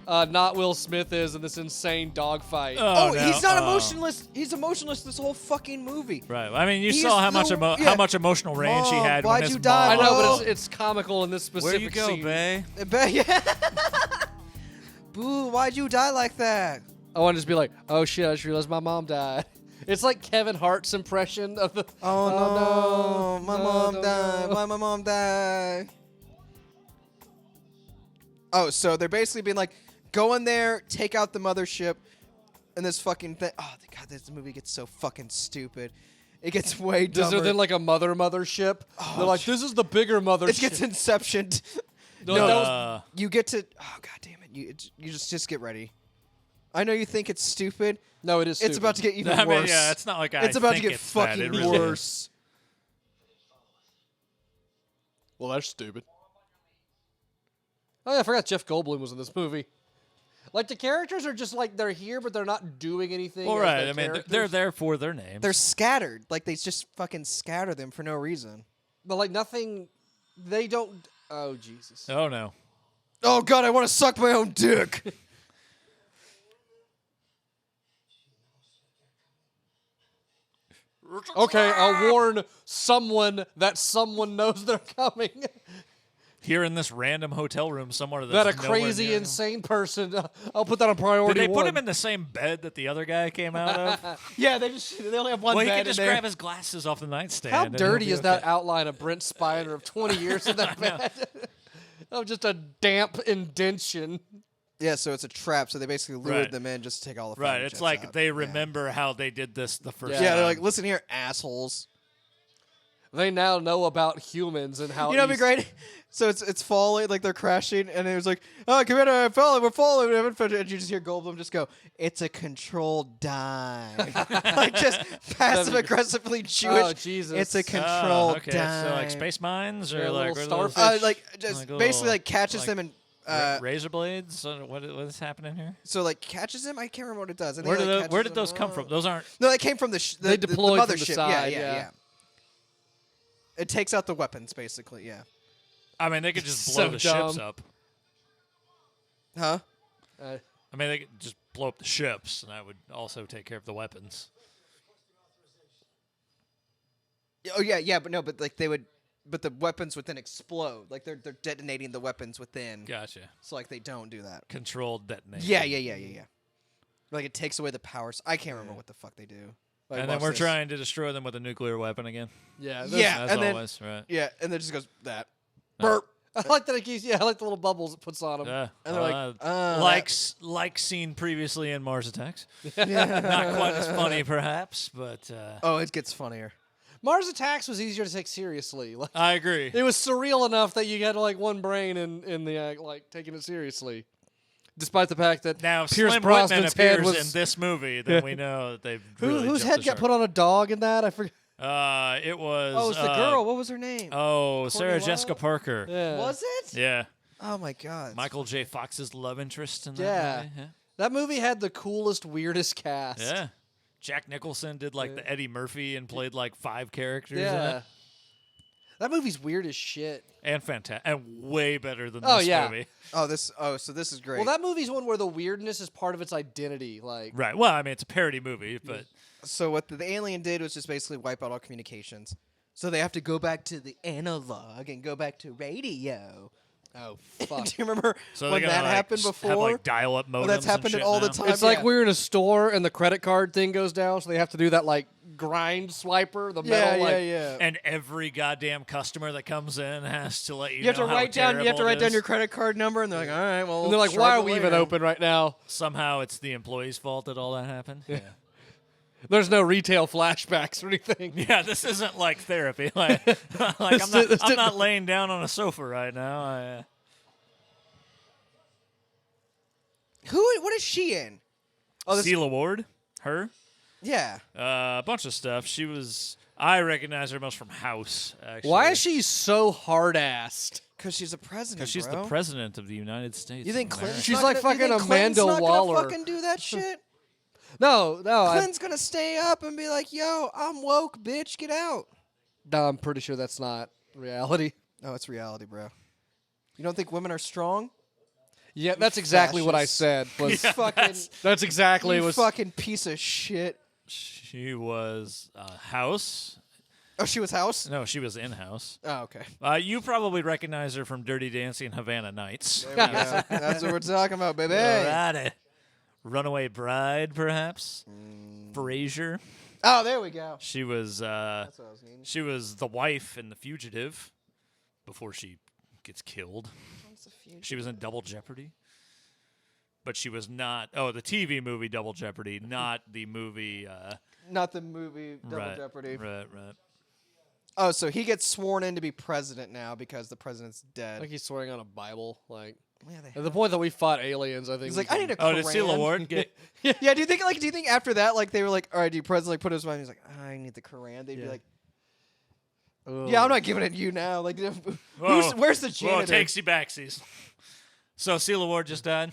Not Will Smith is in this insane dogfight. Oh, no. he's not Oh. emotionless. He's emotionless this whole fucking movie. Right. I mean, you He's saw how much the- how yeah. much emotional range he Mom, had why'd when his you die, I know, Oh. but it's comical in this specific Where you go, scene. Bay? Yeah. Boo! Why'd you die like that? I want to just be like, oh shit, I just realized my mom died. It's like Kevin Hart's impression of the. Oh, no, my no, mom no, died. no. Why my mom died? Oh, so they're basically being like, go in there, take out the mothership, and this fucking thing. Oh, God, this movie gets so fucking stupid. It gets way Is dumber. there then like a mothership? They're like, this is the bigger mothership. it gets Inceptioned. No, No, that was- you get to. Oh god damn it! You just get ready. I know you think it's stupid. no, it is. It's stupid. about to get even I worse. mean, yeah, it's not like It's about to think get it's bad. fucking It really is. worse. Well, that's stupid. Oh yeah, I forgot Jeff Goldblum was in this movie. Like the characters are just like they're here, but they're not doing anything. All as right, their I mean, characters. they're there for their names. They're scattered. Like they just fucking scatter them for no reason. But like nothing. They don't. Oh Jesus. Oh no. Oh god, I want to suck my own dick. Okay, I'll warn someone that someone knows they're coming. Here in this random hotel room somewhere that a that's nowhere crazy, near. insane person. I'll put that on Did priority they one. put him in the same bed that the other guy came out of? Yeah, they only have one Well, he bed could just in there. grab his glasses off the nightstand. How and he'll dirty be is okay. that outline of Brent Spiner of 20 years in that bed? Oh, just a damp indention. Yeah, so it's a trap. So they basically lured Right. them in just to take all the Right, fighter it's jets like out. they Yeah. remember how they did this the first Yeah. time. Yeah, they're like, listen here, assholes. They now know about humans and how. You know, it'd be great. So it's falling, like they're crashing, and it was like, "Oh, Commander, I'm falling. We're falling." And you just hear Goldblum just go, "It's a controlled dive," like just passive aggressively Jewish. Oh Jesus! It's a Oh, controlled okay, dive. so like space mines or Yeah, like little what are those? starfish. Like just Like a basically little, like catches like, them and razor blades? What is happening here? so like catches them. I can't remember what it does. I think Where it, did like, who- catches where did them. those come from? Those aren't. No, they came from the They deployed from the mothership. side, yeah. yeah. It takes out the weapons, basically. Yeah. I mean, they could just So blow the ships dumb. up. Huh? Uh, I mean, they could just blow up the ships, and that would also take care of the weapons. Oh yeah, but no, but like they would, but the weapons would then explode. Like they're detonating the weapons within. Gotcha. So like they don't do that. Controlled detonation. Yeah. Like it takes away the powers. I can't remember what the fuck they do. Like, And then watch we're this. trying to destroy them with a nuclear weapon again. yeah. Yeah. As and then- always, right? Yeah, and then it just goes that. Oh. Burp. I like that. I like the little bubbles it puts on them. Yeah. And they're like, like seen previously in Mars Attacks. Yeah. Not quite as funny, perhaps, but Oh, it gets funnier. Mars Attacks was easier to take seriously. Like I agree. it was surreal enough that you had like one brain in the act, like taking it seriously. Despite the fact that Now, if Pierce Slim Whitman Brosnan's head appears was in this movie, then we know that they've really whose jumped head the got shark. put on a dog in that. I forget. It was. Oh, it's the girl. What was her name? Oh, Sarah Courtney Jessica Love? Parker. Yeah. Was it? Yeah. Oh my god. Michael J. Fox's love interest in that Yeah. movie. That movie had the coolest, weirdest cast. Yeah. Jack Nicholson did like the Eddie Murphy and played like 5 characters in Yeah. it. That movie's weird as shit. And fantastic. And way better than Oh, this yeah. movie. So this is great. Well, that movie's one where the weirdness is part of its identity. Like, Right. Well, I mean, it's a parody movie, but So what the alien did was just basically wipe out all communications. So they have to go back to the analog and go back to radio. oh Do fuck. you remember so when they're gonna, that like, happened have before? like dial-up modems. Oh, that's and happened shit all the now. time. It's like yeah. we're in a store and the credit card thing goes down, so they have to do that like grind swiper, the metal. Like, yeah. And every goddamn customer that comes in has to let you. You have to know how write down. You have to terrible write it down is. your credit card number, and they're like, "All right, well." And they're like, charge "Why it are we even later." open right now?" Somehow it's the employee's fault that all that happened. Yeah. There's no retail flashbacks or anything. Yeah, this isn't like therapy. Like I'm not laying down on a sofa right now. What is she in? Oh, this. Celia Ward, her, Yeah. a bunch of stuff. She was. I recognize her most from House. Actually, Why is she so hard-assed? Because she's a president. Because she's bro. the president of the United States. You think of Clinton's America. She's not like gonna, you fucking think Clinton's Amanda not gonna Waller. fucking do that shit? No. Clinton's gonna stay up and be like, "Yo, I'm woke, bitch. Get out." No, I'm pretty sure that's not reality. No, it's reality, bro. You don't think women are strong? Yeah, that's exactly what I fascist. said. Was Fucking, that's exactly you was. fucking piece of shit. She was House. Oh, she was House. No, she was in House. Oh, okay. You probably recognize her from Dirty Dancing Havana Nights. There we go. That's what we're talking about, baby. Alrighty. Runaway Bride, perhaps. Frasier. Oh, there we go. She was That's what I was needing. she was the wife in The Fugitive before she gets killed. She was in Double Jeopardy. but she was not. Oh, the TV movie Double Jeopardy, not the movie. Not the movie Double right, Jeopardy. Right. Oh, so he gets sworn in to be president now because the president's dead. Like he's swearing on a Bible. Like Yeah, at the point that we fought aliens, I think he's we like, I can- need a Oh, Quran. did Seal Award get? Yeah, do you think after that, like they were like, all right, do you president put his mind? He's like, I need the Quran. They'd be Yeah. like, Ugh. yeah, I'm not giving it to you now. Like, Whoa. where's the Whoa, janitor? takesy backsies. So Seal Award just died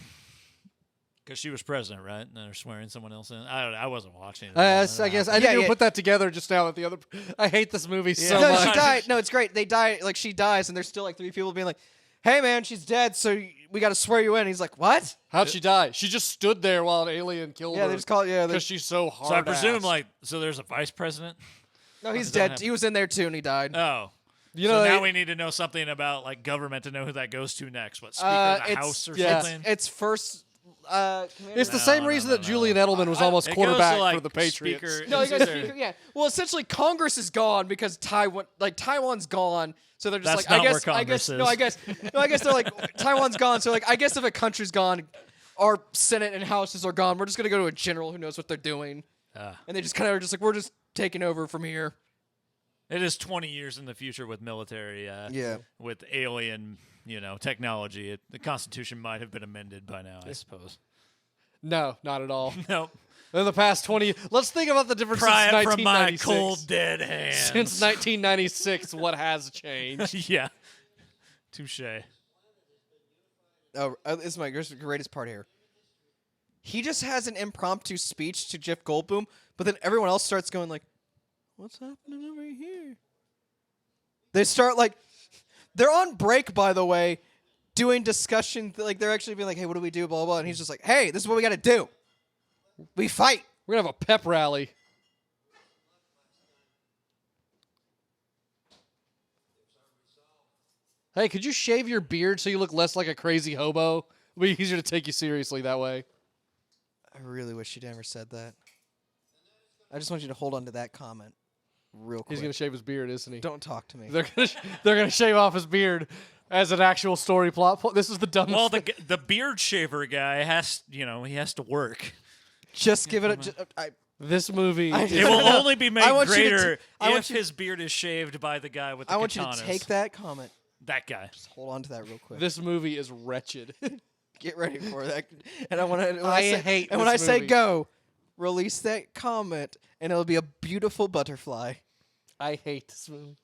because she was president, right? And they're swearing someone else in. I don't know. I wasn't watching it. I guess I didn't even yeah. put that together just now. That the other, I hate this movie so no, much. she died. No, it's great. They die. Like she dies, and there's still like 3 people being like, "Hey, man, she's dead. So we got to swear you in." He's like, "What?" How'd she die? She just stood there while an alien killed her. Yeah, they just call it. Yeah, because she's so hard. So I presume so there's a vice president. no, he's does that dead. happen? He was in there too, and he died. Oh. You So know, now they- we need to know something about like government to know who that goes to next. What, Speaker of the House or yeah. something? It's first. it's the same reason that no. Julian Edelman was almost It goes to, quarterback like, for the Patriots. Speaker- No, you It's guys. either- Yeah. Well, essentially, Congress is gone because Taiwan's gone. So they're just That's like, not I where guess, Congress is. no, I guess they're like, Taiwan's gone. So like, I guess if a country's gone, our Senate and houses are gone. We're just gonna go to a general who knows what they're doing, and they just kind of are just like, we're just taking over from here. It is 20 years in the future with military, Yeah. with alien, technology. The Constitution might have been amended by now, I suppose. No, not at all. Nope. In the past 20, let's think about the difference Pry since it from my 1996. cold, dead hands. Since 1996, what has changed? Yeah. Touche. Oh, this is the greatest part here. He just has an impromptu speech to Jeff Goldblum, but then everyone else starts going like, "What's happening over here?" They start like, they're on break, by the way, doing discussion. Like they're actually being like, "Hey, what do we do?" Blah blah. Blah. And he's just like, "Hey, this is what we got to do. We fight." We're going to have a pep rally. Hey, could you shave your beard so you look less like a crazy hobo? It'll be easier to take you seriously that way. I really wish you'd never said that. I just want you to hold on to that comment real quick. He's going to shave his beard, isn't he? Don't talk to me. They're gonna shave off his beard as an actual story plot. This is the dumbest. Well, thing. the beard shaver guy he has to work. Just give it a. This movie. I- is- It will only be made I want you to greater I want if you- his beard is shaved by the guy with the I want you katanas. to take that comment. That guy. Just hold on to that real quick. this movie is wretched. Get ready for that. And I want to. I hate And when I this say movie. go, release that comment, and it'll be a beautiful butterfly. I hate this movie.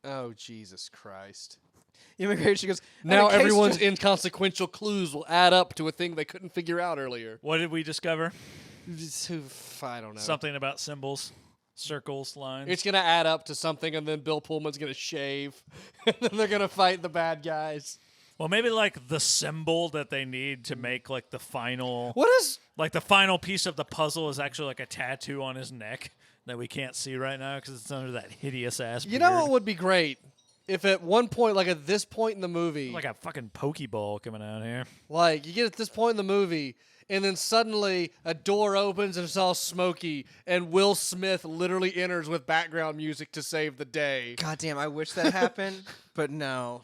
Oh Jesus Christ! Immigration goes. Now "And in case everyone's you-" inconsequential clues will add up to a thing they couldn't figure out earlier. What did we discover? I don't know. Something about symbols, circles, lines. It's gonna add up to something, and then Bill Pullman's gonna shave, and then they're gonna fight the bad guys. Well, maybe like the symbol that they need to make like the final, What is? like the final piece of the puzzle is actually like a tattoo on his neck that we can't see right now because it's under that hideous ass. You know beard. what would be great? If at one point, like at this point in the movie, Like a fucking pokeball coming out here. like you get at this point in the movie, and then suddenly a door opens and it's all smoky, and Will Smith literally enters with background music to save the day. God damn! I wish that happened, but no.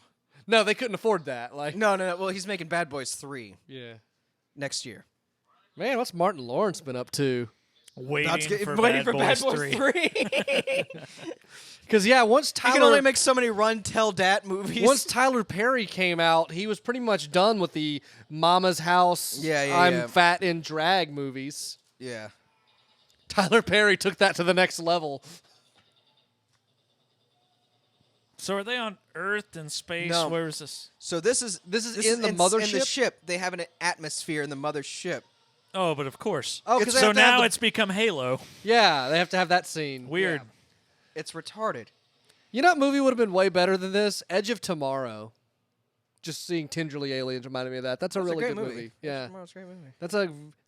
No, they couldn't afford that. Like, No. Well, he's making Bad Boys 3 yeah, next year. man, what's Martin Lawrence been up to? Waiting for Bad Boys Boys 3. Because yeah, once He can Tyler only make so many Run Tell Dat movies. once Tyler Perry came out, he was pretty much done with the Mama's House. Yeah, I'm yeah. fat in drag movies. yeah. Tyler Perry took that to the next level. So are they on Earth and space? No. Where is this? So this is in the in the mothership? ship. They have an atmosphere in the mothership. Oh, but of course. Oh, 'cause they so have to have now the- it's become Halo. Yeah, they have to have that scene. Weird. It's retarded. You know what movie would have been way better than this? Edge of Tomorrow. Just seeing Tinderly Aliens reminded me of that. That's a It's really great good movie. Yeah. Tomorrow's a great movie. Did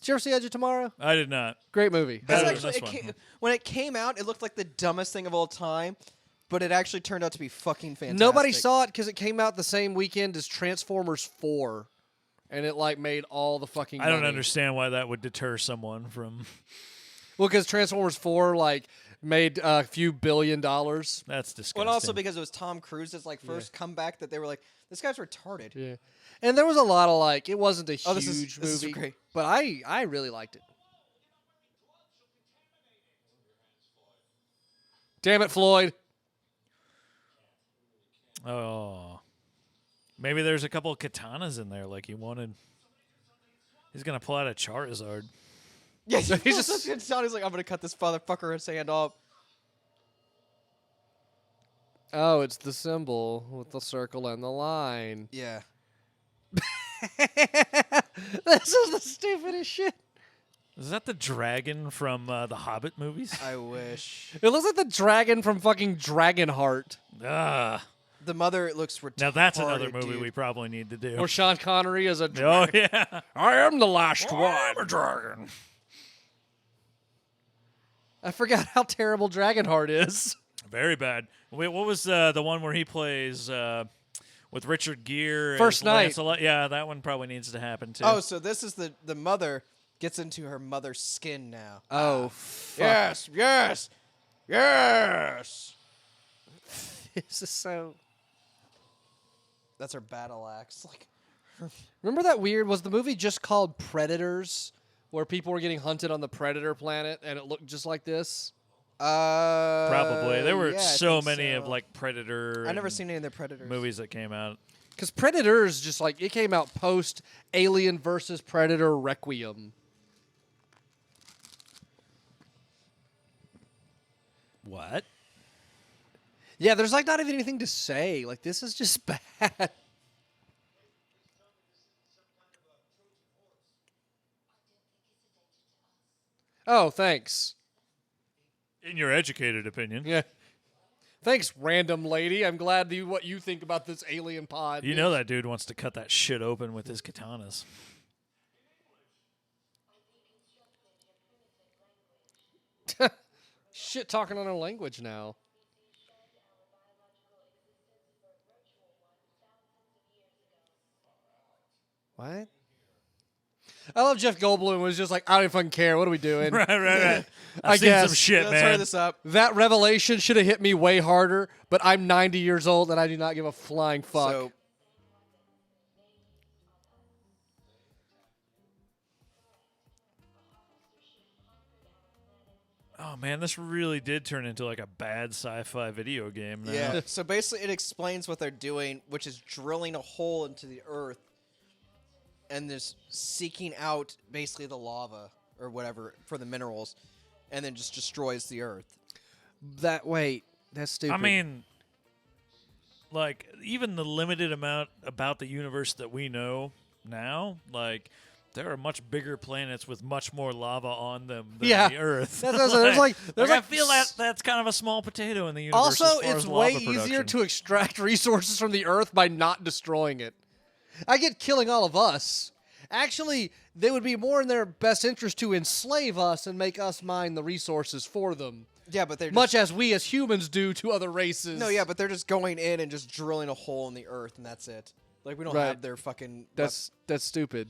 you ever see Edge of Tomorrow? I did not. Great movie. Better That's than actually, this one. when it came out, it looked like the dumbest thing of all time, but it actually turned out to be fucking fantastic. Nobody saw it because it came out the same weekend as Transformers 4. And it like made all the fucking I don't money. understand why that would deter someone from. Well, because Transformers 4 like made a few $1 billion. That's disgusting. Well, and also because it was Tom Cruise's like first comeback that they were like, this guy's retarded. Yeah, and there was a lot of like, it wasn't a Oh, huge this is movie, great. but I really liked it. Damn it, Floyd. Oh. Maybe there's a couple of katanas in there like he wanted. He's going to pull out a Charizard. Yeah, he's just- just he's like, I'm gonna cut this motherfucker's hand off. Oh, it's the symbol with the circle and the line. Yeah. This is the stupidest shit. Is that the dragon from the Hobbit movies? I wish. It looks like the dragon from fucking Dragonheart. Ah. The mother looks retarded. Now that's another movie dude. we probably need to do. Or Sean Connery as a Oh, dragon. yeah. I am the last one. I'm a dragon. I forgot how terrible Dragonheart is. Very bad. Wait, what was the one where he plays with Richard Gere? First as Night. Lancelot? Yeah, that one probably needs to happen too. Oh, so this is the mother gets into her mother's skin now. Oh, fuck. Yes, yes, yes. This is so... That's her battle axe. Like, Remember that weird... Was the movie just called Predators? Where people were getting hunted on the Predator planet and it looked just like this? Probably. There were yeah, I so think many so. of like Predator. I never and seen any of the Predators movies that came out. Because Predators just like... It came out post Alien versus Predator Requiem. What? Yeah, there's like not even anything to say. Like, this is just bad. Oh, thanks. In your educated opinion. Yeah. Thanks, random lady. I'm glad what you think about this alien pod. You know that dude wants to cut that shit open with his katanas. Shit talking on our language now. What? I love Jeff Goldblum was just like, I don't even fucking care. What are we doing? Right. I I've seen guess. some shit, Let's man. hurry this up. That revelation should have hit me way harder, but I'm 90 years old and I do not give a flying fuck. So, Oh man, this really did turn into like a bad sci-fi video game now. yeah. So basically, it explains what they're doing, which is drilling a hole into the earth, and just seeking out basically the lava or whatever for the minerals, and then just destroys the earth. Wait, that's stupid. I mean, like, even the limited amount about the universe that we know now, like, there are much bigger planets with much more lava on them than Yeah. the Earth. there's like I feel that's kind of a small potato in the universe. also, as far it's as way lava easier production. to extract resources from the earth by not destroying it. I get killing all of us. Actually, they would be more in their best interest to enslave us and make us mine the resources for them. Yeah, but they're Much just, as we as humans do to other races. no, yeah, but they're just going in and just drilling a hole in the earth, and that's it. Like we don't Right. have their fucking. That's stupid.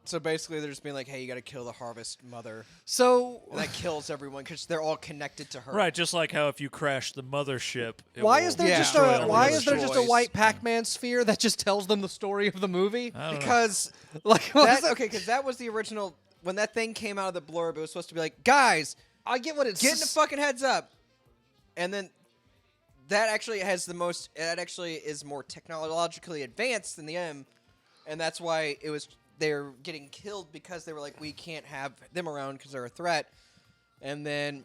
So basically, they're just being like, "Hey, you got to kill the Harvest Mother," So and that kills everyone because they're all connected to her. Right, just like how if you crash the mothership, it why will is there Yeah. just destroy a all why the is there just a destroys. white Pac-Man sphere that just tells them the story of the movie? I don't know. Because Like what is that, okay, because that was the original. When that thing came out of the blurb, it was supposed to be like, "Guys, I get what it's get in the fucking heads up," and then that actually has the most. That actually is more technologically advanced than the M, and that's why it was. They're getting killed because they were like, we can't have them around because they're a threat. And then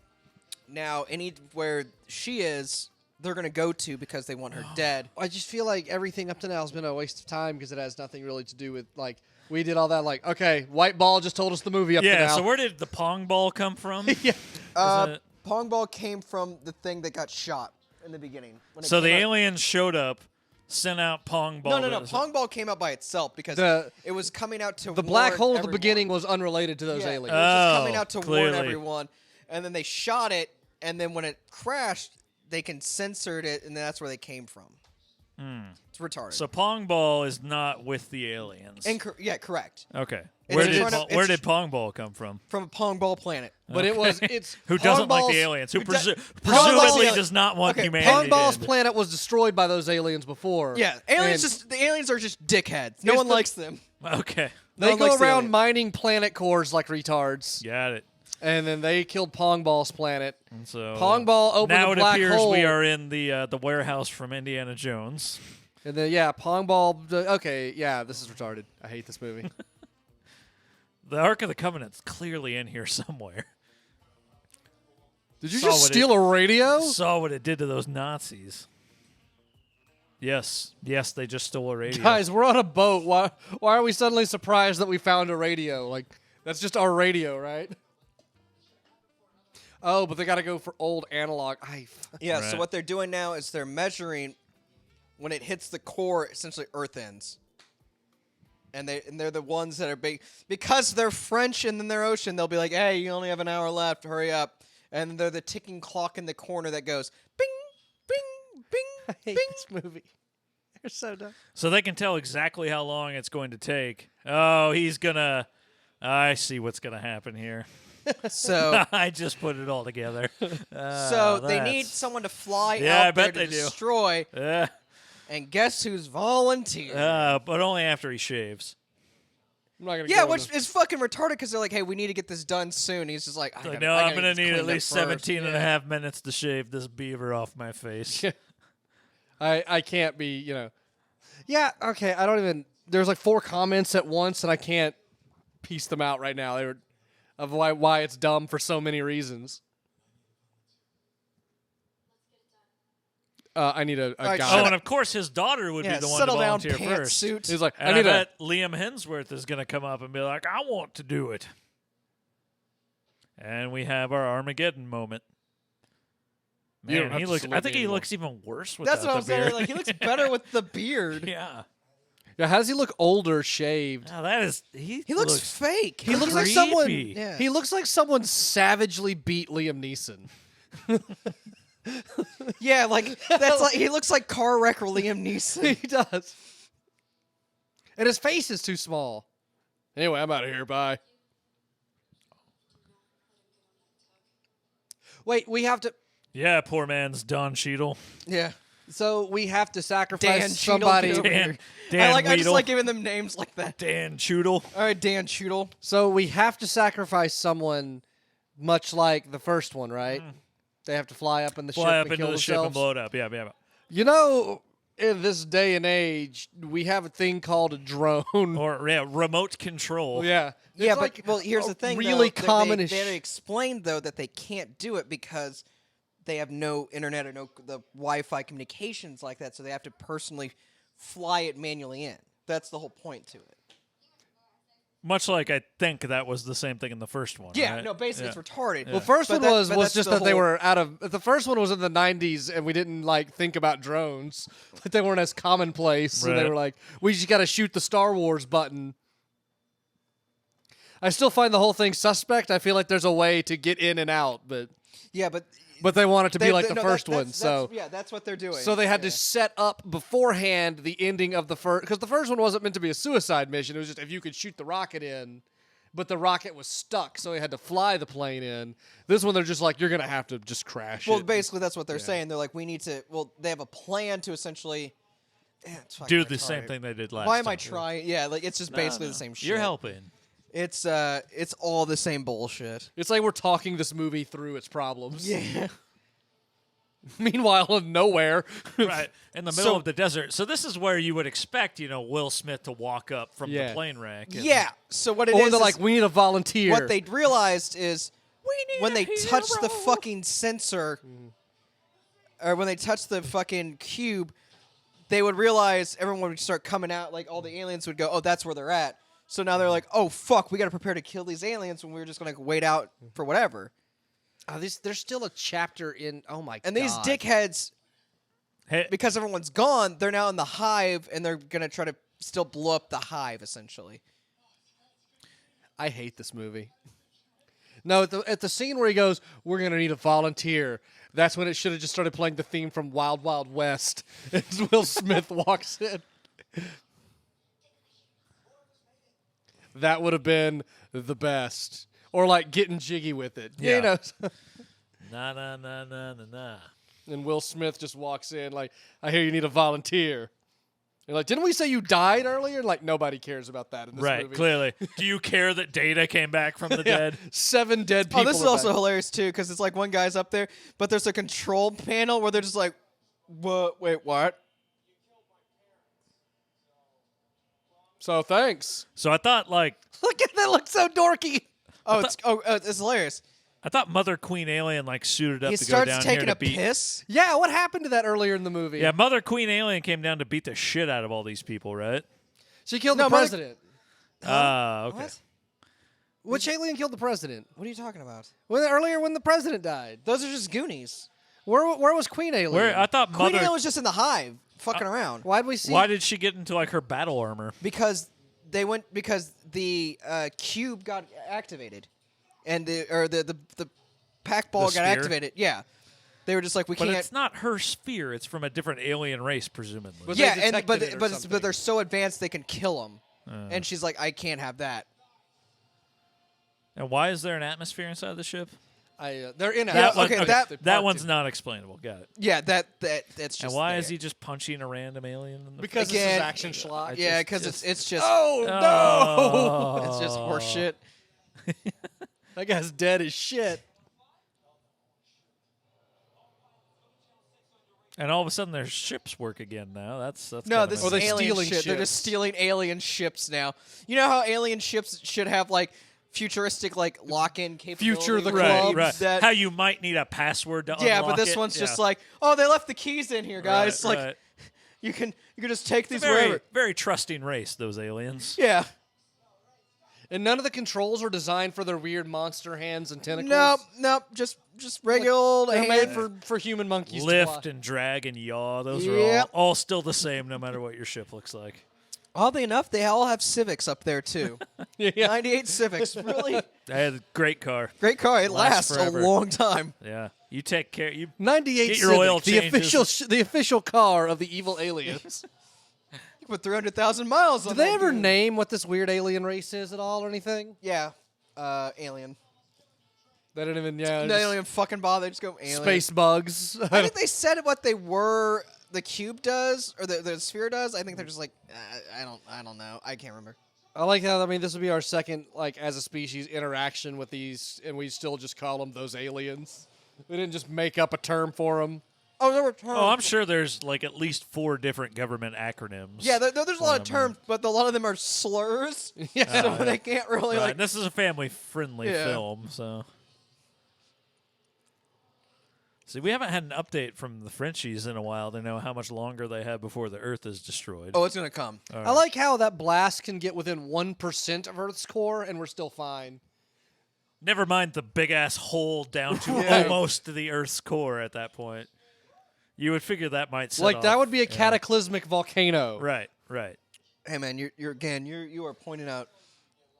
now anywhere she is, they're gonna go to because they want her dead. I just feel like everything up to now has been a waste of time because it has nothing really to do with like we did all that like okay, white ball just told us the movie up to Yeah, now. so where did the pong ball come from? yeah. Is it- Pong ball came from the thing that got shot in the beginning. When it So the came out- aliens showed up, sent out pong ball. No. to- Pong ball came out by itself because The- it was coming out to The black warn hole at the everyone. beginning was unrelated to those Yeah, aliens. It was just coming Oh, out to warn clearly. everyone, and then they shot it, and then when it crashed, they can censored it, and that's where they came from. It's retarded. So Pong Ball is not with the aliens. Yeah, correct. Okay. It's Where did Pong Ball come from? From a Pong Ball planet. But it's Who Pong doesn't like Ball's- the aliens? Who Ball's- presumably does not want Okay, humanity. Pong Ball's dead. planet was destroyed by those aliens before. Yeah, the aliens are just dickheads. No Here's one the- likes them. Okay. No They one go likes the around aliens. mining planet cores like retards, Got it. and then they killed Pong Ball's planet. And so Pong Ball opened now a it black appears hole. we are in the warehouse from Indiana Jones. And then Pong Ball. Okay, yeah, this is retarded. I hate this movie. The Ark of the Covenant's clearly in here somewhere. Did you Saw just what steal a radio? Saw what it did to those Nazis. Yes, they just stole a radio. Guys, we're on a boat. Why are we suddenly surprised that we found a radio? Like, that's just our radio, right? Oh, but they got to go for old analog. Yeah, Right. so what they're doing now is they're measuring when it hits the core, essentially Earth ends. And they're the ones that are big. Because they're French and in their ocean, they'll be like, hey, you only have an hour left, hurry up. And they're the ticking clock in the corner that goes, bing, bing, bing, I hate bing. this movie. They're so dumb. So they can tell exactly how long it's going to take. Oh, he's gonna. I see what's gonna happen here. So, I just put it all together. so they need someone to fly Yeah, I out there bet to they do. destroy. And guess who's volunteered? But only after he shaves. I'm not gonna Yeah, go which into- is fucking retarded because they're like, hey, we need to get this done soon. He's just like, Like, I no, gotta I'm going get to this need at cleaned up least first." 17 and a half minutes to shave this beaver off my face. I can't be, Yeah, okay, I don't even. There's like 4 comments at once, and I can't piece them out right now. They were of why it's dumb for so many reasons. I need a right, guy. shut Oh, up. and of course his daughter would Yeah, be the one to settle down, volunteer first. pantsuit. He's like, And I need a. bet Liam Hemsworth is going to come up and be like, I want to do it. And we have our Armageddon moment. You don't Man, have he to looks. salute I me think he anymore. looks even worse without That's what I'm the saying. beard. Like, he looks better with the beard. Yeah. Yeah, how does he look older, shaved? Now that is He looks fake. He looks like someone. creepy. Yeah. He looks like someone savagely beat Liam Neeson. Yeah, like that's like he looks like car wrecker Liam Neeson. He does. And his face is too small. Anyway, I'm out of here. Bye. Wait, we have to. Yeah, poor man's Don Cheadle. Yeah, So we have to sacrifice Dan somebody. Cheadle. Dan I just Weedle. like giving them names like that. Dan Cheadle. All right, Dan Cheadle. So we have to sacrifice someone, much like the first one, right? They have to fly up in the ship Fly up and into kill the ship and themselves. blow it up. Yeah. You know, in this day and age, we have a thing called a drone. Or remote control. Yeah. Yeah, It's but like well, here's a the thing. Really though, common. They explained though that they can't do it because they have no internet or no the Wi-Fi communications like that, so they have to personally fly it manually in. That's the whole point to it. Much like I think that was the same thing in the first one. Yeah, right? no, basically Yeah. it's retarded. Well, first But one that- was but that's just the that they whole- were out of. The first one was in the '90s, and we didn't like think about drones. Like they weren't as commonplace. So they Right. were like, we just got to shoot the Star Wars button. I still find the whole thing suspect. I feel like there's a way to get in and out, but Yeah, but they want it to be like the no, first one. that's- So yeah, that's what they're doing. so they had Yeah. to set up beforehand the ending of the first, because the first one wasn't meant to be a suicide mission. It was just if you could shoot the rocket in. But the rocket was stuck, so they had to fly the plane in. This one, they're just like, you're going to have to just crash Well, it. basically, that's what they're saying. They're like, we need to. Well, they have a plan to essentially it's fucking Do the same retarded. thing they did last Why am time. I trying? Yeah, like it's just basically the same shit. You're helping. It's all the same bullshit. It's like we're talking this movie through its problems. Yeah. Meanwhile, in nowhere. Right. In the middle So- of the desert. So this is where you would expect, Will Smith to walk up from Yeah. the plane rack. and- Yeah. So what it Or is they're like, we need a volunteer. what they realized is when they touch the hero. fucking sensor, or when they touch the fucking cube, they would realize everyone would start coming out. Like all the aliens would go, oh, that's where they're at. So now they're like, oh fuck, we got to prepare to kill these aliens when we were just gonna wait out for whatever. There's still a chapter in. Oh my god. And these dickheads, Hey, because everyone's gone, they're now in the hive, and they're gonna try to still blow up the hive essentially. I hate this movie. No, at the scene where he goes, "We're gonna need a volunteer." That's when it should have just started playing the theme from Wild Wild West as Will Smith walks in. That would have been the best, or like getting jiggy with it. Yeah. You know. Nah, nah, nah, nah, nah, nah. And Will Smith just walks in like, "I hear you need a volunteer." You're like, "Didn't we say you died earlier?" Like, nobody cares about that in this Right, movie. clearly. Do you care that Data came back from the Yeah, dead? 7 dead people. Oh, this is are also back. hilarious too, because it's like one guy's up there, but there's a control panel where they're just like, "What? Wait, what?" So thanks. So I thought, like, Look at that. Looks so dorky. It's hilarious. I thought Mother Queen Alien, like, suited up He to go starts down taking here to a beat. piss. Yeah, what happened to that earlier in the movie? Yeah, Mother Queen Alien came down to beat the shit out of all these people, right? She killed No, the Mother- president. Okay. What? Which alien killed the president? What are you talking about? Earlier when the president died. Those are just Goonies. Where was Queen Alien? Where I thought Queen Mother. Alien was just in the hive, fucking around. Why'd we see? Why did she get into like her battle armor? Because the cube got activated, and the pack ball The got sphere? activated. Yeah, they were just like, we But can't. it's not her sphere. It's from a different alien race, presumably. But Yeah, they and but detected it or but something. but they're so advanced they can kill them. And she's like, I can't have that. And why is there an atmosphere inside the ship? They're in Yeah, it. okay, That one's not explainable. Got it. Yeah, that's just. And why there. is he just punching a random alien in the Because this is Again, action schlock. Yeah, because it's just. Oh no! It's just horse shit. That guy's dead as shit. And all of a sudden, their ships work again now. That's No, kinda this Or is they're nice. alien stealing shit. They're just ships. stealing alien ships now. You know how alien ships should have like futuristic like lock-in capability. Future the right, club. right. That, How you might need a password to yeah, unlock but this it. one's just Yeah. like, oh, they left the keys in here, guys. Right, Like right. you can just take these very wherever. very trusting race. Those aliens. Yeah. And none of the controls were designed for their weird monster hands and tentacles. Nope. Just regular old They're hand. made for human monkeys to Lift fly. and drag and yaw. Those are Yep. all still the same, no matter what your ship looks like. Oddly enough, they all have Civics up there too. Yeah. 98 Civics, really I had a great car. great car. It Lasts lasts forever. a long time. Yeah, you take care. You 98 Get your oil Civic, changes. the official car of the evil aliens. You put 300,000 miles on Did they that ever dude. name what this weird alien race is at all or anything? Yeah. Alien. They didn't even. They Yeah. don't even fucking bother. They just go alien. Space bugs. I think they said what they were. The cube does, or the sphere does. I think they're just like, I don't know. I can't remember. I like how, I mean, this would be our second, like, as a species, interaction with these, and we still just call them those aliens. We didn't just make up a term for them. Oh, there were terms. Oh, I'm sure there's like at least 4 different government acronyms. Yeah, there's a lot of terms, but a lot of them are slurs. Yeah. So they can't really Right, like. and this is a family-friendly Yeah. film, so. See, we haven't had an update from the Frenchies in a while to know how much longer they have before the Earth is destroyed. Oh, it's gonna come. I like how that blast can get within 1% of Earth's core, and we're still fine. Never mind the big-ass hole down to almost to the Earth's core at that point. You would figure that might set Like, that off- would be a yeah. cataclysmic volcano. Right, right, Hey man, you are pointing out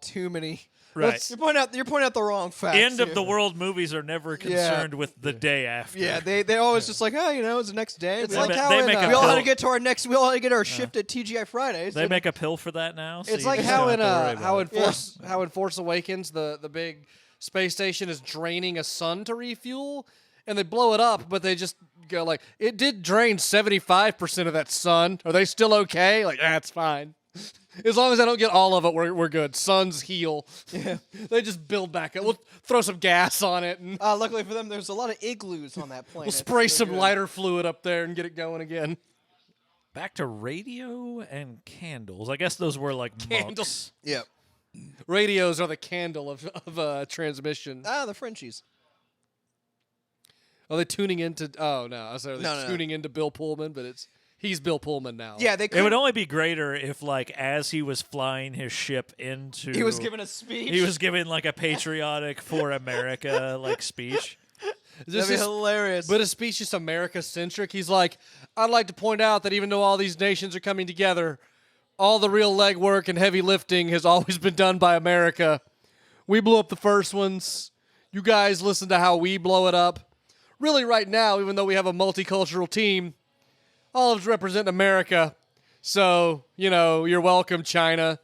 too many. right. You're pointing out the wrong facts. End of here. the world movies are never concerned with the day after. Yeah, they always just like, oh, it's the next day. It's We like ma- how they in, make a we all had to pill. get to our next. We all had to get our shift at TGI Fridays. They make a pill for that now. So It's you like just how don't in have to worry about it. how in Force Awakens the big space station is draining a sun to refuel, and they blow it up, but they just go like, it did drain 75% of that sun. Are they still okay? Like, that's fine. As long as I don't get all of it, we're good. Suns heal. Yeah. They just build back up. We'll throw some gas on it, and Luckily for them, there's a lot of igloos on that planet. we'll spray so some they're good. lighter fluid up there and get it going again. Back to radio and candles. I guess those were like Candles. monks. Yep. Radios are the candle of transmission. The Frenchies. Are they tuning into? Oh no, I was saying No, no. tuning into Bill Pullman, but he's Bill Pullman now. Yeah, they. It would Could, only be greater if, like, as he was flying his ship into, he was giving a speech. he was giving like a patriotic for America like speech. This That'd be is- hilarious. But his speech is America centric. He's like, I'd like to point out that even though all these nations are coming together, all the real legwork and heavy lifting has always been done by America. We blew up the first ones. you guys listen to how we blow it up. Really, right now, even though we have a multicultural team, olives represent America. So, you're welcome, China.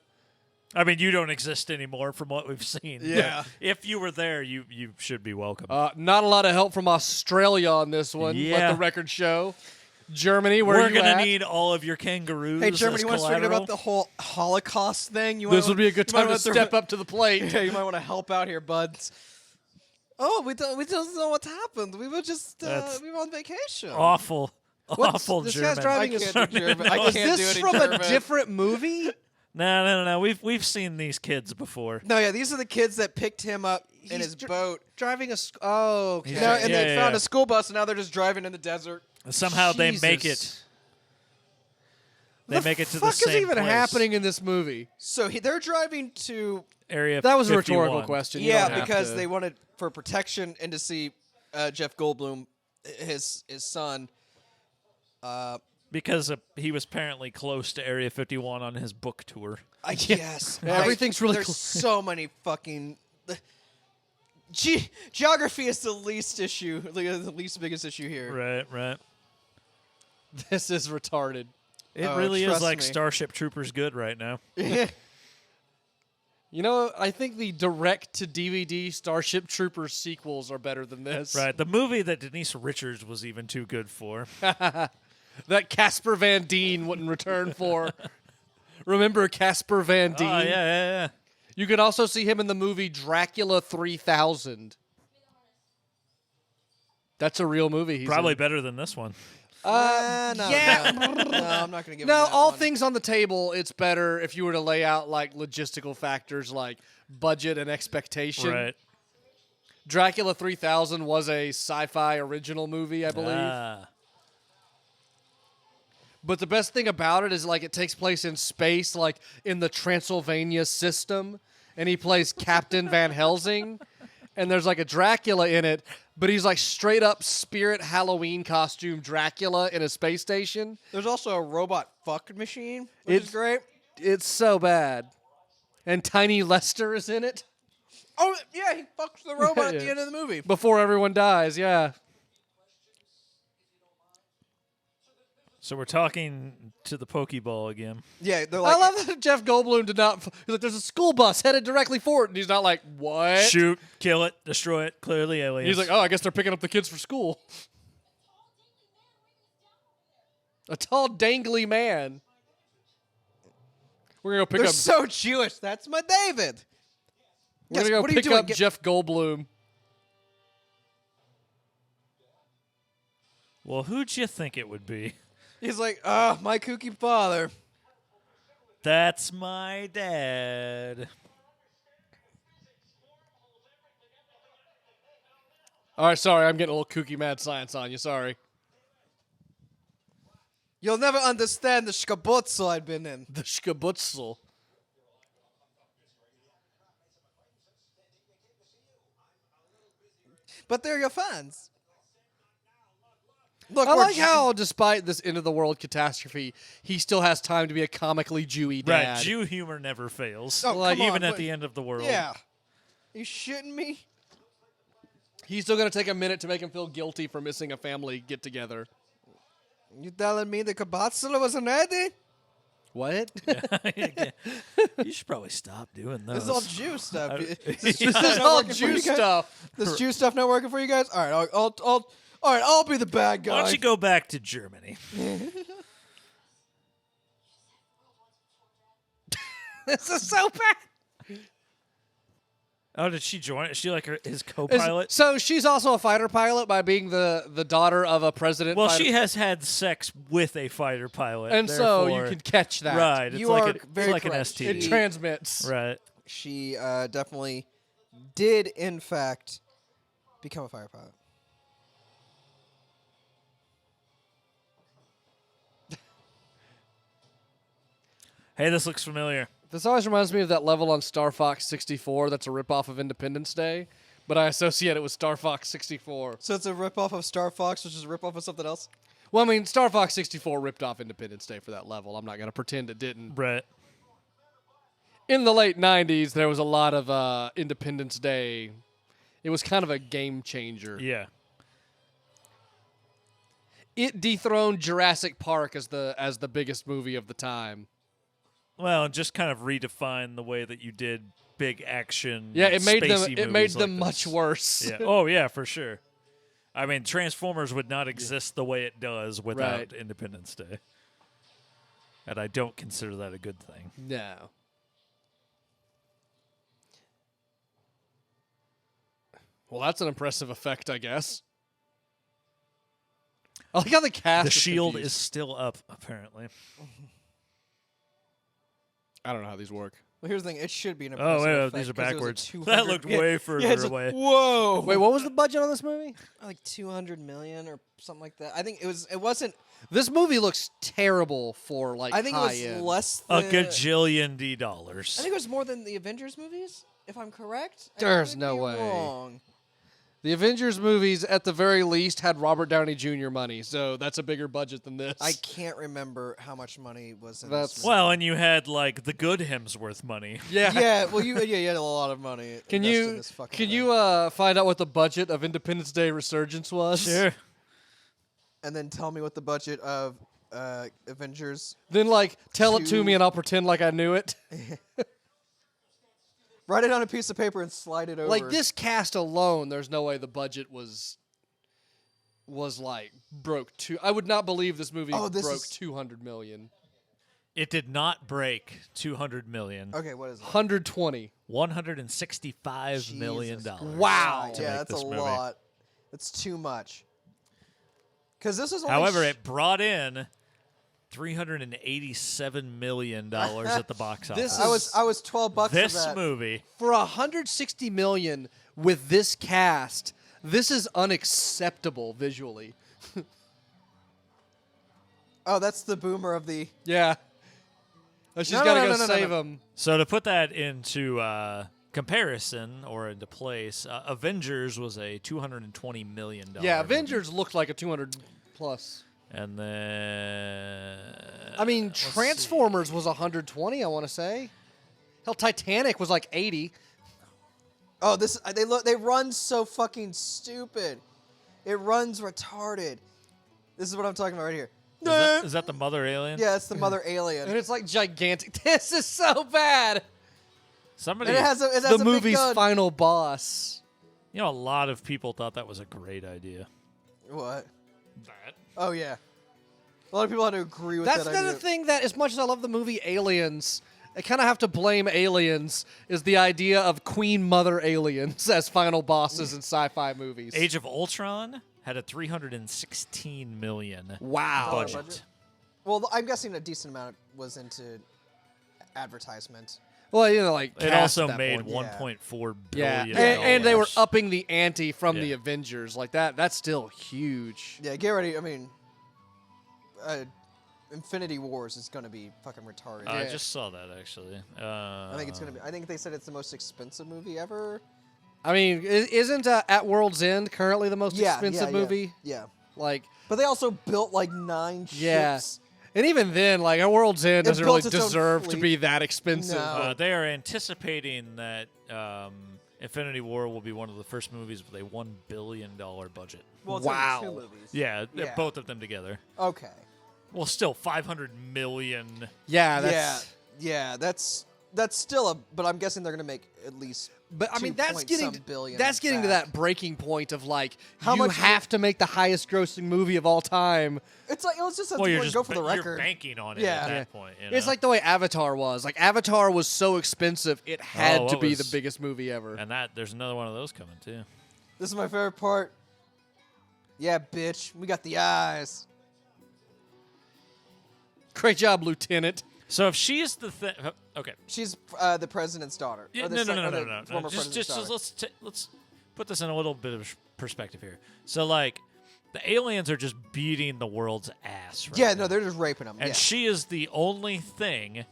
I mean, you don't exist anymore from what we've seen. Yeah. If you were there, you should be welcome. Not a lot of help from Australia on this one, let Yeah. the record show. Germany, where We're are you gonna at? need all of your kangaroos. Hey, Germany, as you want to forget collateral. about the whole Holocaust thing? This would be a good time to step up to the plate. Yeah, you might want to help out here, buds. Oh, we don't know what happened. We were just we were on vacation. awful, awful this German. guy's driving I a can't do German. I Is can't do this it in from a German. different movie? No. We've seen these kids before. No, yeah, these are the kids that picked him up in He's his boat. Driving a... Oh, okay. He's Now, Yeah, and they yeah, found yeah. a school bus, and now they're just driving in the desert. Somehow they make it. Jesus. They make it to the fuck same is even place. happening in this movie? So they're driving to Area. That was a 51. rhetorical question. You yeah, don't have because to- they wanted for protection and to see Jeff Goldblum, his son. Because he was apparently close to Area 51 on his book tour. I guess Yeah, everything's really There's close. so many fucking. Geography is the least issue, the least biggest issue here. Right. This is retarded. It Oh, really is trust like me. Starship Troopers good right now. I think the direct-to-DVD Starship Troopers sequels are better than this. Right. The movie that Denise Richards was even too good for. That Casper Van Dien wouldn't return for. Remember Casper Van Dien? Oh, yeah. You can also see him in the movie Dracula 3000. That's a real movie. He's Probably in. better than this one. No, yeah. no, I'm not gonna give. him No, that all one. things on the table, it's better if you were to lay out like logistical factors like budget and expectation. Right. Dracula 3000 was a sci-fi original movie, I believe. Ah. But the best thing about it is like it takes place in space, like in the Transylvania system, and he plays Captain Van Helsing, and there's like a Dracula in it, but he's like straight up spirit Halloween costume Dracula in a space station. There's also a robot fuck machine, which is great. It's so bad. And Tiny Lester is in it Oh yeah, he fucks the robot at Yeah. the end of the movie. before everyone dies, yeah. So we're talking to the Pokeball again. Yeah, they're like. I love that Jeff Goldblum did not. He's like, there's a school bus headed directly for it, and he's not like, what? Shoot, kill it, destroy it. Clearly aliens. He's like, oh, I guess they're picking up the kids for school. A tall, dangly man. We're gonna go pick They're up. so Jewish. That's my David. We're Yes, gonna go what are you pick doing? up Get- Jeff Goldblum. Well, who'd you think it would be? He's like, my kooky father. That's my dad. All right, sorry, I'm getting a little kooky mad science on you. Sorry. You'll never understand the shkabutzel I've been in. The shkabutzel. But they're your fans. Look, I we're like how, despite this end of the world catastrophe, he still has time to be a comically Jewy dad. Right, Jew humor never fails. Oh, like, come on, even at but- the end of the world. Yeah. You shitting me? He's still gonna take a minute to make him feel guilty for missing a family get together. You telling me the kibbutzler wasn't ready? What? You should probably stop doing those. This is all Jew stuff. This is all Jew stuff. This Jew stuff not working for you guys? All right, all right, I'll be the bad guy. Why don't you go back to Germany? This is so bad. Oh, did she join? Is she like his Is- co-pilot? So she's also a fighter pilot by being the daughter of a president. Well, fighter- she has had sex with a fighter pilot, and so you therefore- can catch that. right. It's You like are it's very like an correct. STD. It transmits. Right. She definitely did, in fact, become a fire pilot. Hey, this looks familiar. This always reminds me of that level on Star Fox 64 that's a ripoff of Independence Day, but I associate it with Star Fox 64. So it's a ripoff of Star Fox, which is a ripoff of something else? Well, I mean, Star Fox 64 ripped off Independence Day for that level. I'm not going to pretend it didn't. Right. In the late 90s, there was a lot of Independence Day It was kind of a game changer. Yeah. It dethroned Jurassic Park as the biggest movie of the time. Well, and just kind of redefined the way that you did big action. Yeah, it made them movies like much this. worse. Yeah. Oh yeah, for sure. I mean, Transformers would not exist the way it does without Right. Independence Day. And I don't consider that a good thing. No. Well, that's an impressive effect, I guess. I like how the cast. The is shield confused. is still up, apparently. I don't know how these work. Well, here's the thing. It should be an Oh, impressive wait, effect these are 'cause it was a backwards. 200 That looked way further it's like, away. whoa! Wait, what was the budget on this movie? Like 200 million or something like that. I think it was. It wasn't. This movie looks terrible for like. I think it high was end. less. A Than, gajillion dollars. I think it was more than the Avengers movies, if I'm correct. I There's could no be way. Wrong. The Avengers movies, at the very least, had Robert Downey Jr. money, so that's a bigger budget than this. I can't remember how much money was in That's- this. Well, and you had, like, the good Hemsworth money. yeah. Yeah, well, you had a lot of money. Can invested in you this fucking can thing. you find out what the budget of Independence Day Resurgence was? Sure. and then tell me what the budget of Avengers? Then like tell it to Two- me and I'll pretend like I knew it. Write it on a piece of paper and slide it over. Like this cast alone, there's no way the budget was like broke two. I would not believe this movie Oh, this broke is- 200 million. It did not break 200 million. Okay, what is it? 120. $165 million. Jesus Wow. to Yeah, make that's this a movie. lot. That's too much. Because this is only However, it brought in $387 million at the box office. This I was $12 This for that. movie. For 160 million with this cast, this is unacceptable visually. Oh, that's the boomer of the. Yeah. Oh, she's No, got to no, go no, no, no, save no. him. So to put that into comparison or into place, Avengers was a $220 million. Yeah, movie. Avengers looked like a 200 plus. And then I mean, let's see. Transformers was 120, I want to say. Hell, Titanic was like 80. Oh, they run so fucking stupid. It runs retarded. This is what I'm talking about right here. Is that the mother alien? Yeah, it's the mother And alien. it's like gigantic. This is so bad. Somebody, And it has a The big movie's gun. final boss. you know, a lot of people thought that was a great idea. What? That. Oh yeah. A lot of people had to agree with That's that another idea. thing that, as much as I love the movie Aliens, I kind of have to blame Aliens, is the idea of Queen Mother aliens as final bosses in sci-fi movies. Age of Ultron had a $316 million Wow. budget. Well, I'm guessing a decent amount was into advertisement. Well, you know, like It cast also at that made point. $1.4 Yeah, billion. and they were upping the ante from the Yeah. Avengers. Like that. That's still huge. Yeah, get ready. I mean, Infinity Wars is going to be fucking retarded. I Yeah. just saw that actually. I think it's going to be. I think they said it's the most expensive movie ever. I mean, isn't At World's End currently the most expensive yeah, movie? Yeah. Like, But they also built like 9 yeah. ships. And even then, like, At World's End It doesn't really built its own deserve to fleet. be that expensive. No. They are anticipating that Infinity War will be one of the first movies with a $1 billion budget. Well, it's Wow. only 2 movies. Yeah, Yeah. both of them together. Okay. Well, still $500 million. Yeah, that's. Yeah, that's still a. But I'm guessing they're going to make at least. But I mean, 2 that's point getting some billion that's getting to back. that breaking point of like How you much- have to make the highest grossing movie of all time. It's like let's just have Well, to you're go just go for the you're record. banking on it Yeah. at that Yeah. point. You It's know? like the way Avatar was. Like Avatar was so expensive, it had Oh, to it be was- the biggest movie ever. and that there's another one of those coming too. This is my favorite part. Yeah, bitch, we got the eyes. Great job, Lieutenant. So if she's the thing, okay. She's the president's daughter. Yeah, Or the no, sec- no, or no, the no, no. former Just president's daughter. let's put this in a little bit of perspective here. So like, the aliens are just beating the world's ass. Right Yeah, now. no, they're just raping them. And yeah. she is the only thing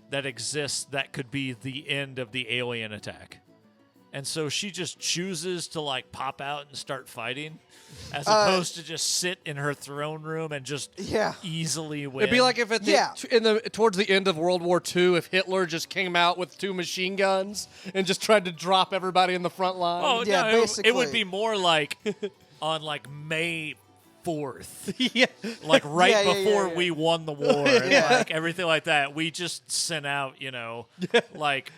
that exists that could be the end of the alien attack. And so she just chooses to like pop out and start fighting, as opposed to just sit in her throne room and just easily win. It'd be like if towards the end of World War II, if Hitler just came out with 2 machine guns and just tried to drop everybody in the front line. Oh Yeah, no, basically. it would be more like on like May 4th, Yeah. like right Yeah, before yeah. we won the war, and like everything like that. We just sent out, like.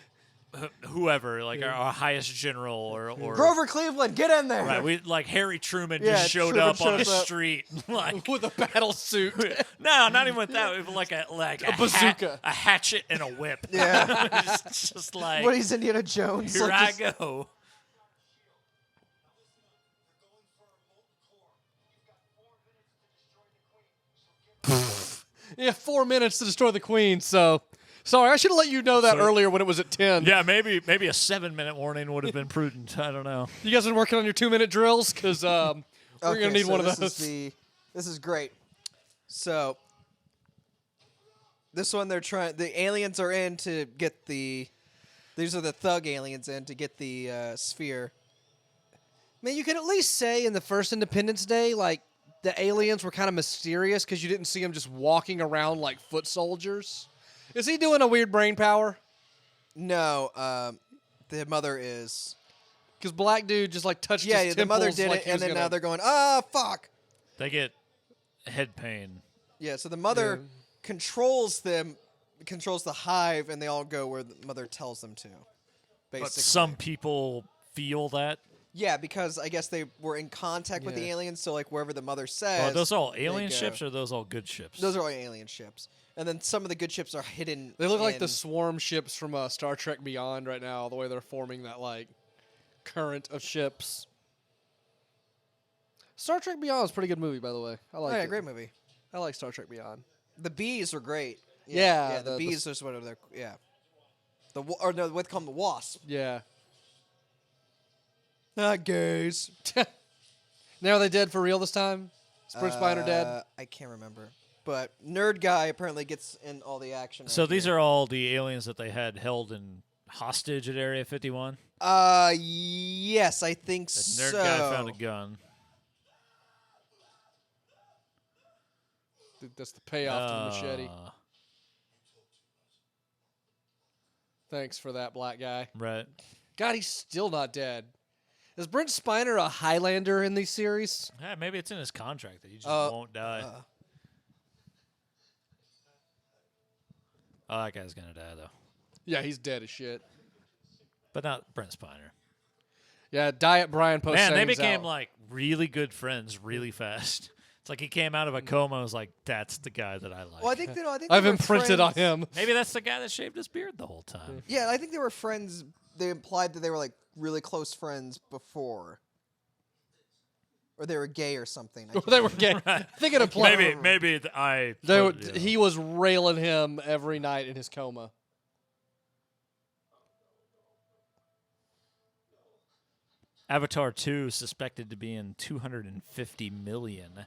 Whoever, like our highest general, or Grover Cleveland, get in there. right? We like Harry Truman Yeah, just showed Truman up on the shows up. street, like With a battle suit. no, not even with that. It was like a bazooka. a hatchet, and a whip. Yeah. it's just like What, he's Indiana Jones? here like, I go. Yeah, 4 minutes to destroy the queen, so... Sorry, I should have let you know that earlier when it was at 10. Yeah, maybe a 7-minute warning would have been prudent. I don't know. You guys been working on your 2-minute drills? Because we're going to need one of those. This is great. So, this one the aliens are in to get these are the thug aliens in to get the sphere. Man, you can at least say in the first Independence Day, like, the aliens were kind of mysterious because you didn't see them just walking around like foot soldiers. Is he doing a weird brain power? No, the mother is. Because black dude just like touched his temples. The mother did like it, he and was then gonna... now they're going, fuck. They get head pain. Yeah, so the mother controls the hive, and they all go where the mother tells them to. Basically. But some people feel that. Yeah, because I guess they were in contact with the aliens, so like wherever the mother says. Are those all alien go. ships, or are those all good ships? Those are all alien ships. And then some of the good ships are hidden. They look like in- the swarm ships from Star Trek Beyond right now, the way they're forming that like current of ships. Star Trek Beyond is a pretty good movie, by the way. I like it. great movie. I like Star Trek Beyond. The bees are great. Yeah, the the bees are what are they? Yeah. What they call them, the wasp. Yeah. Not gays. Now are they dead for real this time? Is Bruce Banner dead? I can't remember. But Nerd Guy apparently gets in all the action. So these are all the aliens that they had held in hostage at Area 51? Yes, I think The so. nerd guy found a gun. That's the payoff to the machete. Thanks for that, black guy. Right. God, he's still not dead. Is Brent Spiner a Highlander in these series? Yeah, maybe it's in his contract that he just won't die. That guy's going to die, though. Yeah, he's dead as shit. But not Brent Spiner. Yeah, Diet Brian post. Man, they became like really good friends really fast. It's like he came out of a coma and was like, that's the guy that I like. Well, I think they I've were imprinted on friends. him. Maybe that's the guy that shaved his beard the whole time. Yeah, I think they were friends. They implied that they were like really close friends before, or they were gay or something. They were gay. I think it implied. He was railing him every night in his coma. Avatar 2 suspected to be in $250 million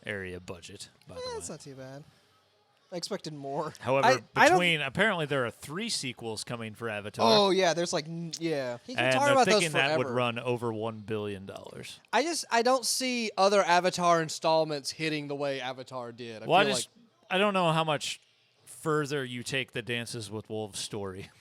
area budget, by the way. That's not too bad. I expected more. However, I don't- apparently there are 3 sequels coming for Avatar. Oh yeah, there's like yeah. He can and talk they're about those thinking that would forever. run over $1 billion. I don't see other Avatar installments hitting the way Avatar did. I don't know how much further you take the Dances with Wolves story.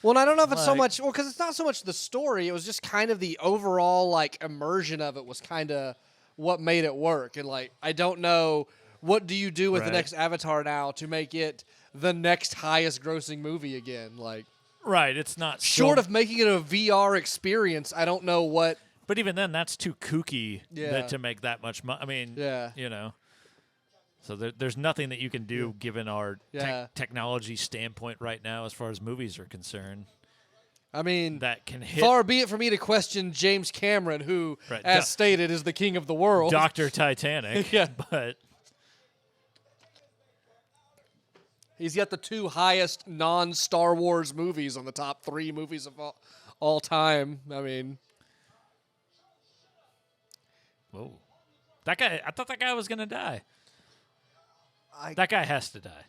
Well, and I don't know if it's so Like- much. Well, because it's not so much the story. It was just kind of the overall like immersion of it was kind of what made it work. And like, I don't know, what do you do with the Right. next Avatar now to make it the next highest grossing movie again? Like, Right, it's not short so- of making it a VR experience, I don't know what. But even then, that's too kooky Yeah. to make that much money. I mean, Yeah. you know. So there's nothing that you can do given our Yeah. technology standpoint right now as far as movies are concerned I mean, that can hit far be it for me to question James Cameron, who, Right, as stated, is the king of the world. Dr. Titanic. Yeah. But He's got the 2 highest non-Star Wars movies on the top 3 movies of all time. I mean, whoa. That guy, I thought that guy was going to die. That guy has to die.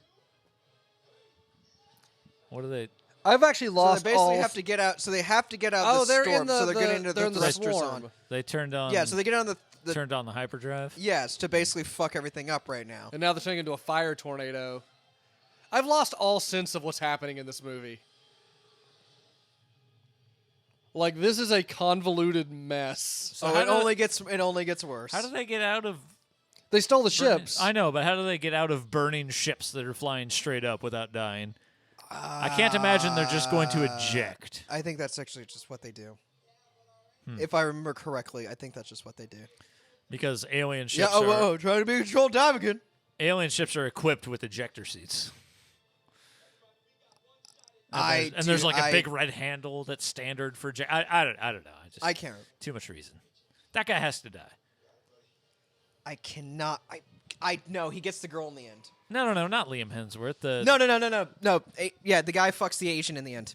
What are they? I've actually So lost they basically all. have to get out. So they have to get out Oh, of the they're storm. in the so they're the- getting into they're the in the thrusters swarm. on. They turned on. Yeah, so they get on the turned on the hyperdrive. yes to basically fuck everything up right now. And now they're turning into a fire tornado. I've lost all sense of what's happening in this movie. Like, this is a convoluted mess. So how it do- only gets worse. How do they get out of They stole the burning- ships. I know, but how do they get out of burning ships that are flying straight up without dying? I can't imagine they're just going to eject. I think that's actually just what they do. If I remember correctly, I think that's just what they do. Because alien Yeah. ships Oh, trying to be controlled time again. alien ships are equipped with ejector seats. And there's like a big red handle that's standard for I don't know. I can't. Too much reason. That guy has to die. I cannot. I know he gets the girl in the end. No, not Liam Hemsworth. No. Yeah, the guy fucks the Asian in the end.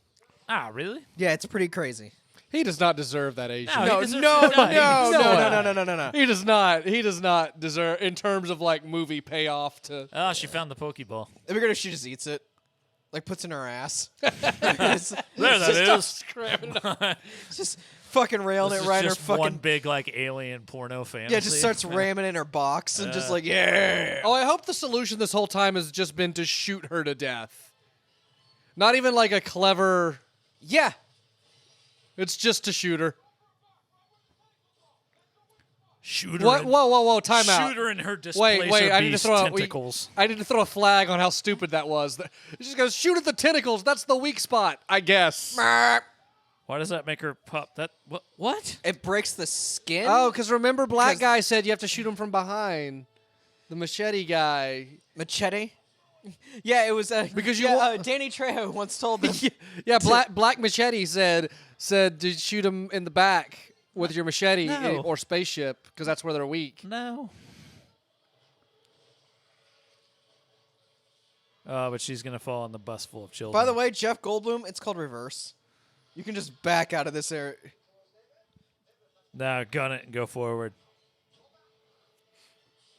Ah, really? Yeah, it's pretty crazy. He does not deserve that Asian. No, No, he deserves no, to die. no. He does not. He does not deserve, in terms of like movie payoff to. Oh, she found the Pokeball. If we're gonna, she just eats it, like puts it in her ass. There that is. Just fucking railing This it is right in her just fucking. one big like alien porno fantasy. Yeah, just starts ramming in her box and just like yeah. Oh, I hope the solution this whole time has just been to shoot her to death. Not even like a clever. Yeah. It's just to shoot her. Shoot her. What? Whoa! Time out. Shoot her in her displacer Wait! I need to beast throw tentacles. I need to throw a flag on how stupid that was. It just goes shoot at the tentacles. That's the weak spot, I guess. Why does that make her pop? That what? It breaks the skin. Oh, because remember, Black 'Cause- guy said you have to shoot him from behind. The machete guy. Machete. Yeah, it was Because you Danny Trejo once told them. Yeah, Black Machete said to shoot him in the back with your machete No. or spaceship because that's where they're weak. No. Oh, but she's gonna fall on the bus full of children. By the way, Jeff Goldblum, it's called reverse. You can just back out of this area. no, gun it and go forward.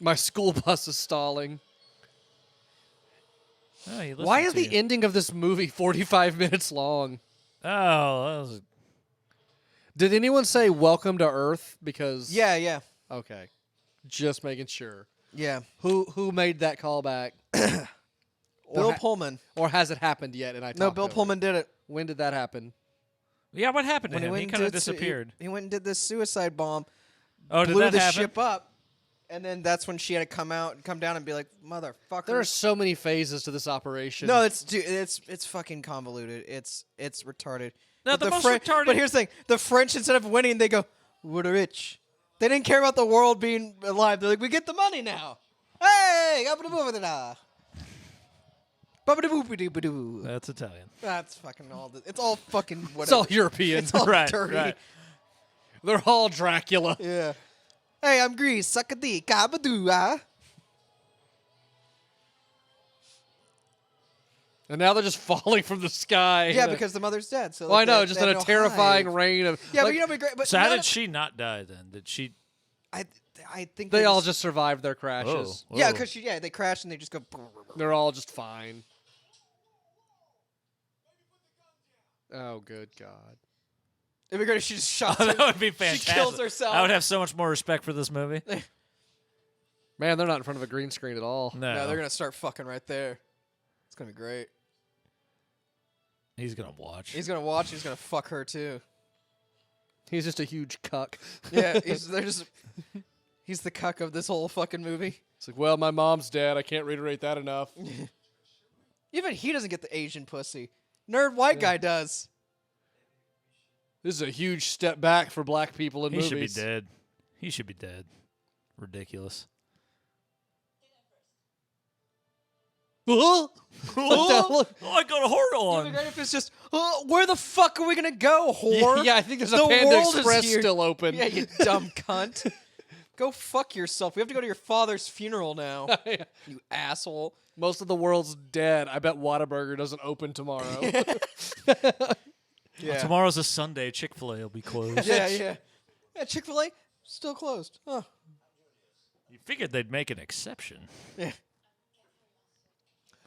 My school bus is stalling. Oh, he Why is listened to the you. ending of this movie 45 minutes long? Oh, that was Did anyone say welcome to Earth? Because Yeah. okay, just making sure. Yeah. Who made that callback? Bill Pullman. Or has it happened yet? And I No, talked Bill over it? Pullman did it. When did that happen? yeah. What happened to When he him? went He and kind of did disappeared. He went and did this suicide bomb. Oh, did blew that the happen? ship up, and then that's when she had to come down and be like, "Motherfucker." There are so many phases to this operation. no, it's fucking convoluted. It's retarded. No, But the most Fren- retarded- But here's the thing: the French, instead of winning, they go, "We're the rich." They didn't care about the world being alive. They're like, "We get the money now." Hey, That's Italian. that's fucking all. It's all fucking whatever. it's all European. It's all Right, dirty. right. They're all Dracula. Yeah. Hey, I'm Greece. Suck a dick. Kabadoo, ah. And now they're just falling from the sky. Yeah, because the mother's dead. So Well, I like, know, they just have in a no terrifying hive. rain of. Yeah, like, but you know, what'd be great. But So how none did of- she not die then? Did she? I think they all just survived their crashes. Whoa. Yeah, because they crash and they just go. They're all just fine. Oh, good God. If we're gonna, she just shot. that would be fantastic. She kills herself. I would have so much more respect for this movie. Man, they're not in front of a green screen at all. No, No, they're gonna start fucking right there. It's gonna be great. He's gonna watch. He's gonna watch. He's gonna fuck her too. He's just a huge cuck. Yeah, he's the cuck of this whole fucking movie. It's like, well, my mom's dead. I can't reiterate that enough. Even he doesn't get the Asian pussy. Nerd white guy does. This is a huge step back for black people in He movies. should be dead. He should be dead. Ridiculous. Oh, Oh, I got a heart It'd be on. great if it's just, where the fuck are we gonna go, whore? yeah, I think there's a The Panda world is Express here. still open. Yeah, you dumb cunt. Go fuck yourself. We have to go to your father's funeral now. You asshole. Most of the world's dead. I bet Whataburger doesn't open tomorrow. Yeah. Tomorrow's a Sunday. Chick-fil-A will be closed. Yeah. Yeah, Chick-fil-A still closed. Oh. You figured they'd make an exception. Yeah.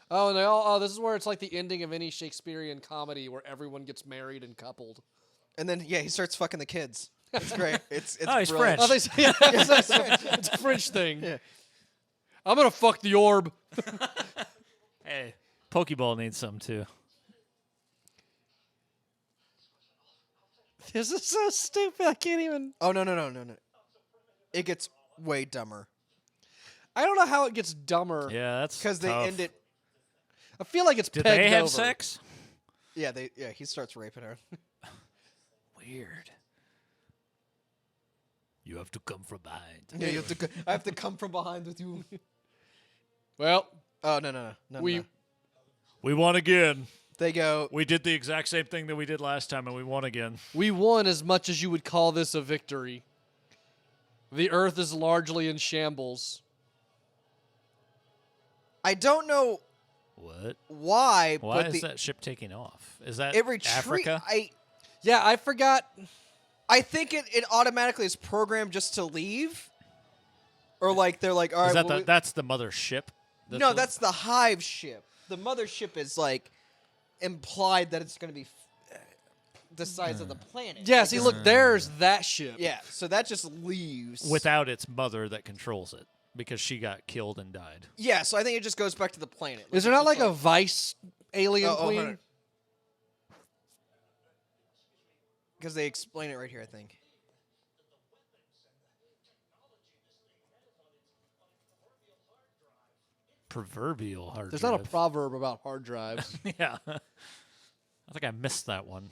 Oh, and they all. Oh, this is where it's like the ending of any Shakespearean comedy where everyone gets married and coupled. And then he starts fucking the kids. It's great. It's Oh, he's brilliant. Oh, they say, yeah, it's a French thing. Yeah. I'm gonna fuck the orb. Hey, Pokeball needs some too. This is so stupid. I can't even. Oh no. It gets way dumber I don't know how it gets dumber. Yeah, that's because they tough. end it. I feel like it's Did pegged they have over. sex? Yeah, he starts raping her. Weird. You have to come from behind. Yeah, you have to. I have to come from behind with you. Well, Oh no. we We won again. They go. We did the exact same thing that we did last time, and we won again. we won as much as you would call this a victory. The Earth is largely in shambles. I don't know What? why, Why but is that ship taking off? Is that it retreat. Africa? Yeah, I forgot. I think it automatically is programmed just to leave, or like they're like, all right. Is that well, that's the mother ship? no, that's the hive ship. The mothership is like implied that it's going to be the size of the planet. Yeah, see, look, there's that ship. Yeah, so that just leaves without its mother that controls it because she got killed and died. Yeah, so I think it just goes back to the planet. Is there not like a vice alien queen? Because they explain it right here, I think. Proverbial hard There's drive. not a proverb about hard drives. Yeah. I think I missed that one.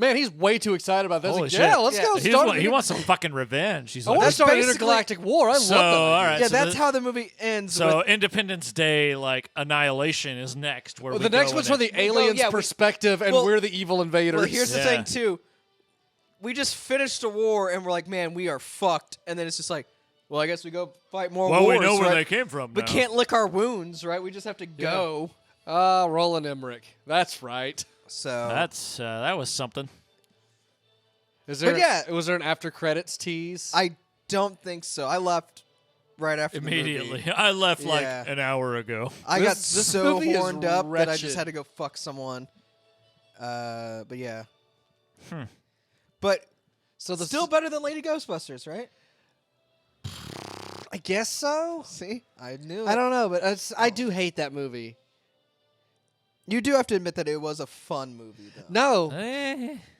Man, he's way too excited about this. Holy Like, shit. yeah, let's Yeah. go He, start. he wants some fucking revenge. He's I like, want to That's start an basically- intergalactic war. I So, love that. all idea. right. Yeah, so that's the- how the movie ends. So with, Independence Day, like Annihilation, is next. Where Well, we the next go one's in from it. the aliens' yeah, we- perspective, and well- we're the evil invaders. well, here's the Yeah. thing, too. We just finished a war, and we're like, man, we are fucked. And then it's just like, well, I guess we go fight more Well, wars, we know where right? they came from. We now. can't lick our wounds, right? We just have to go. Roland Emmerich. That's right. So That's that was something. Is there? But yeah. Was there an after credits tease? I don't think so. I left right after Immediately, the movie. I left like Yeah. an hour ago. I got This so movie is horned up that I wretched. just had to go fuck someone. But yeah. Hmm. But so the still better than Lady Ghostbusters, right? I guess so. See, I knew. I don't know, but I do hate that movie. You do have to admit that it was a fun movie, though. No, Eh.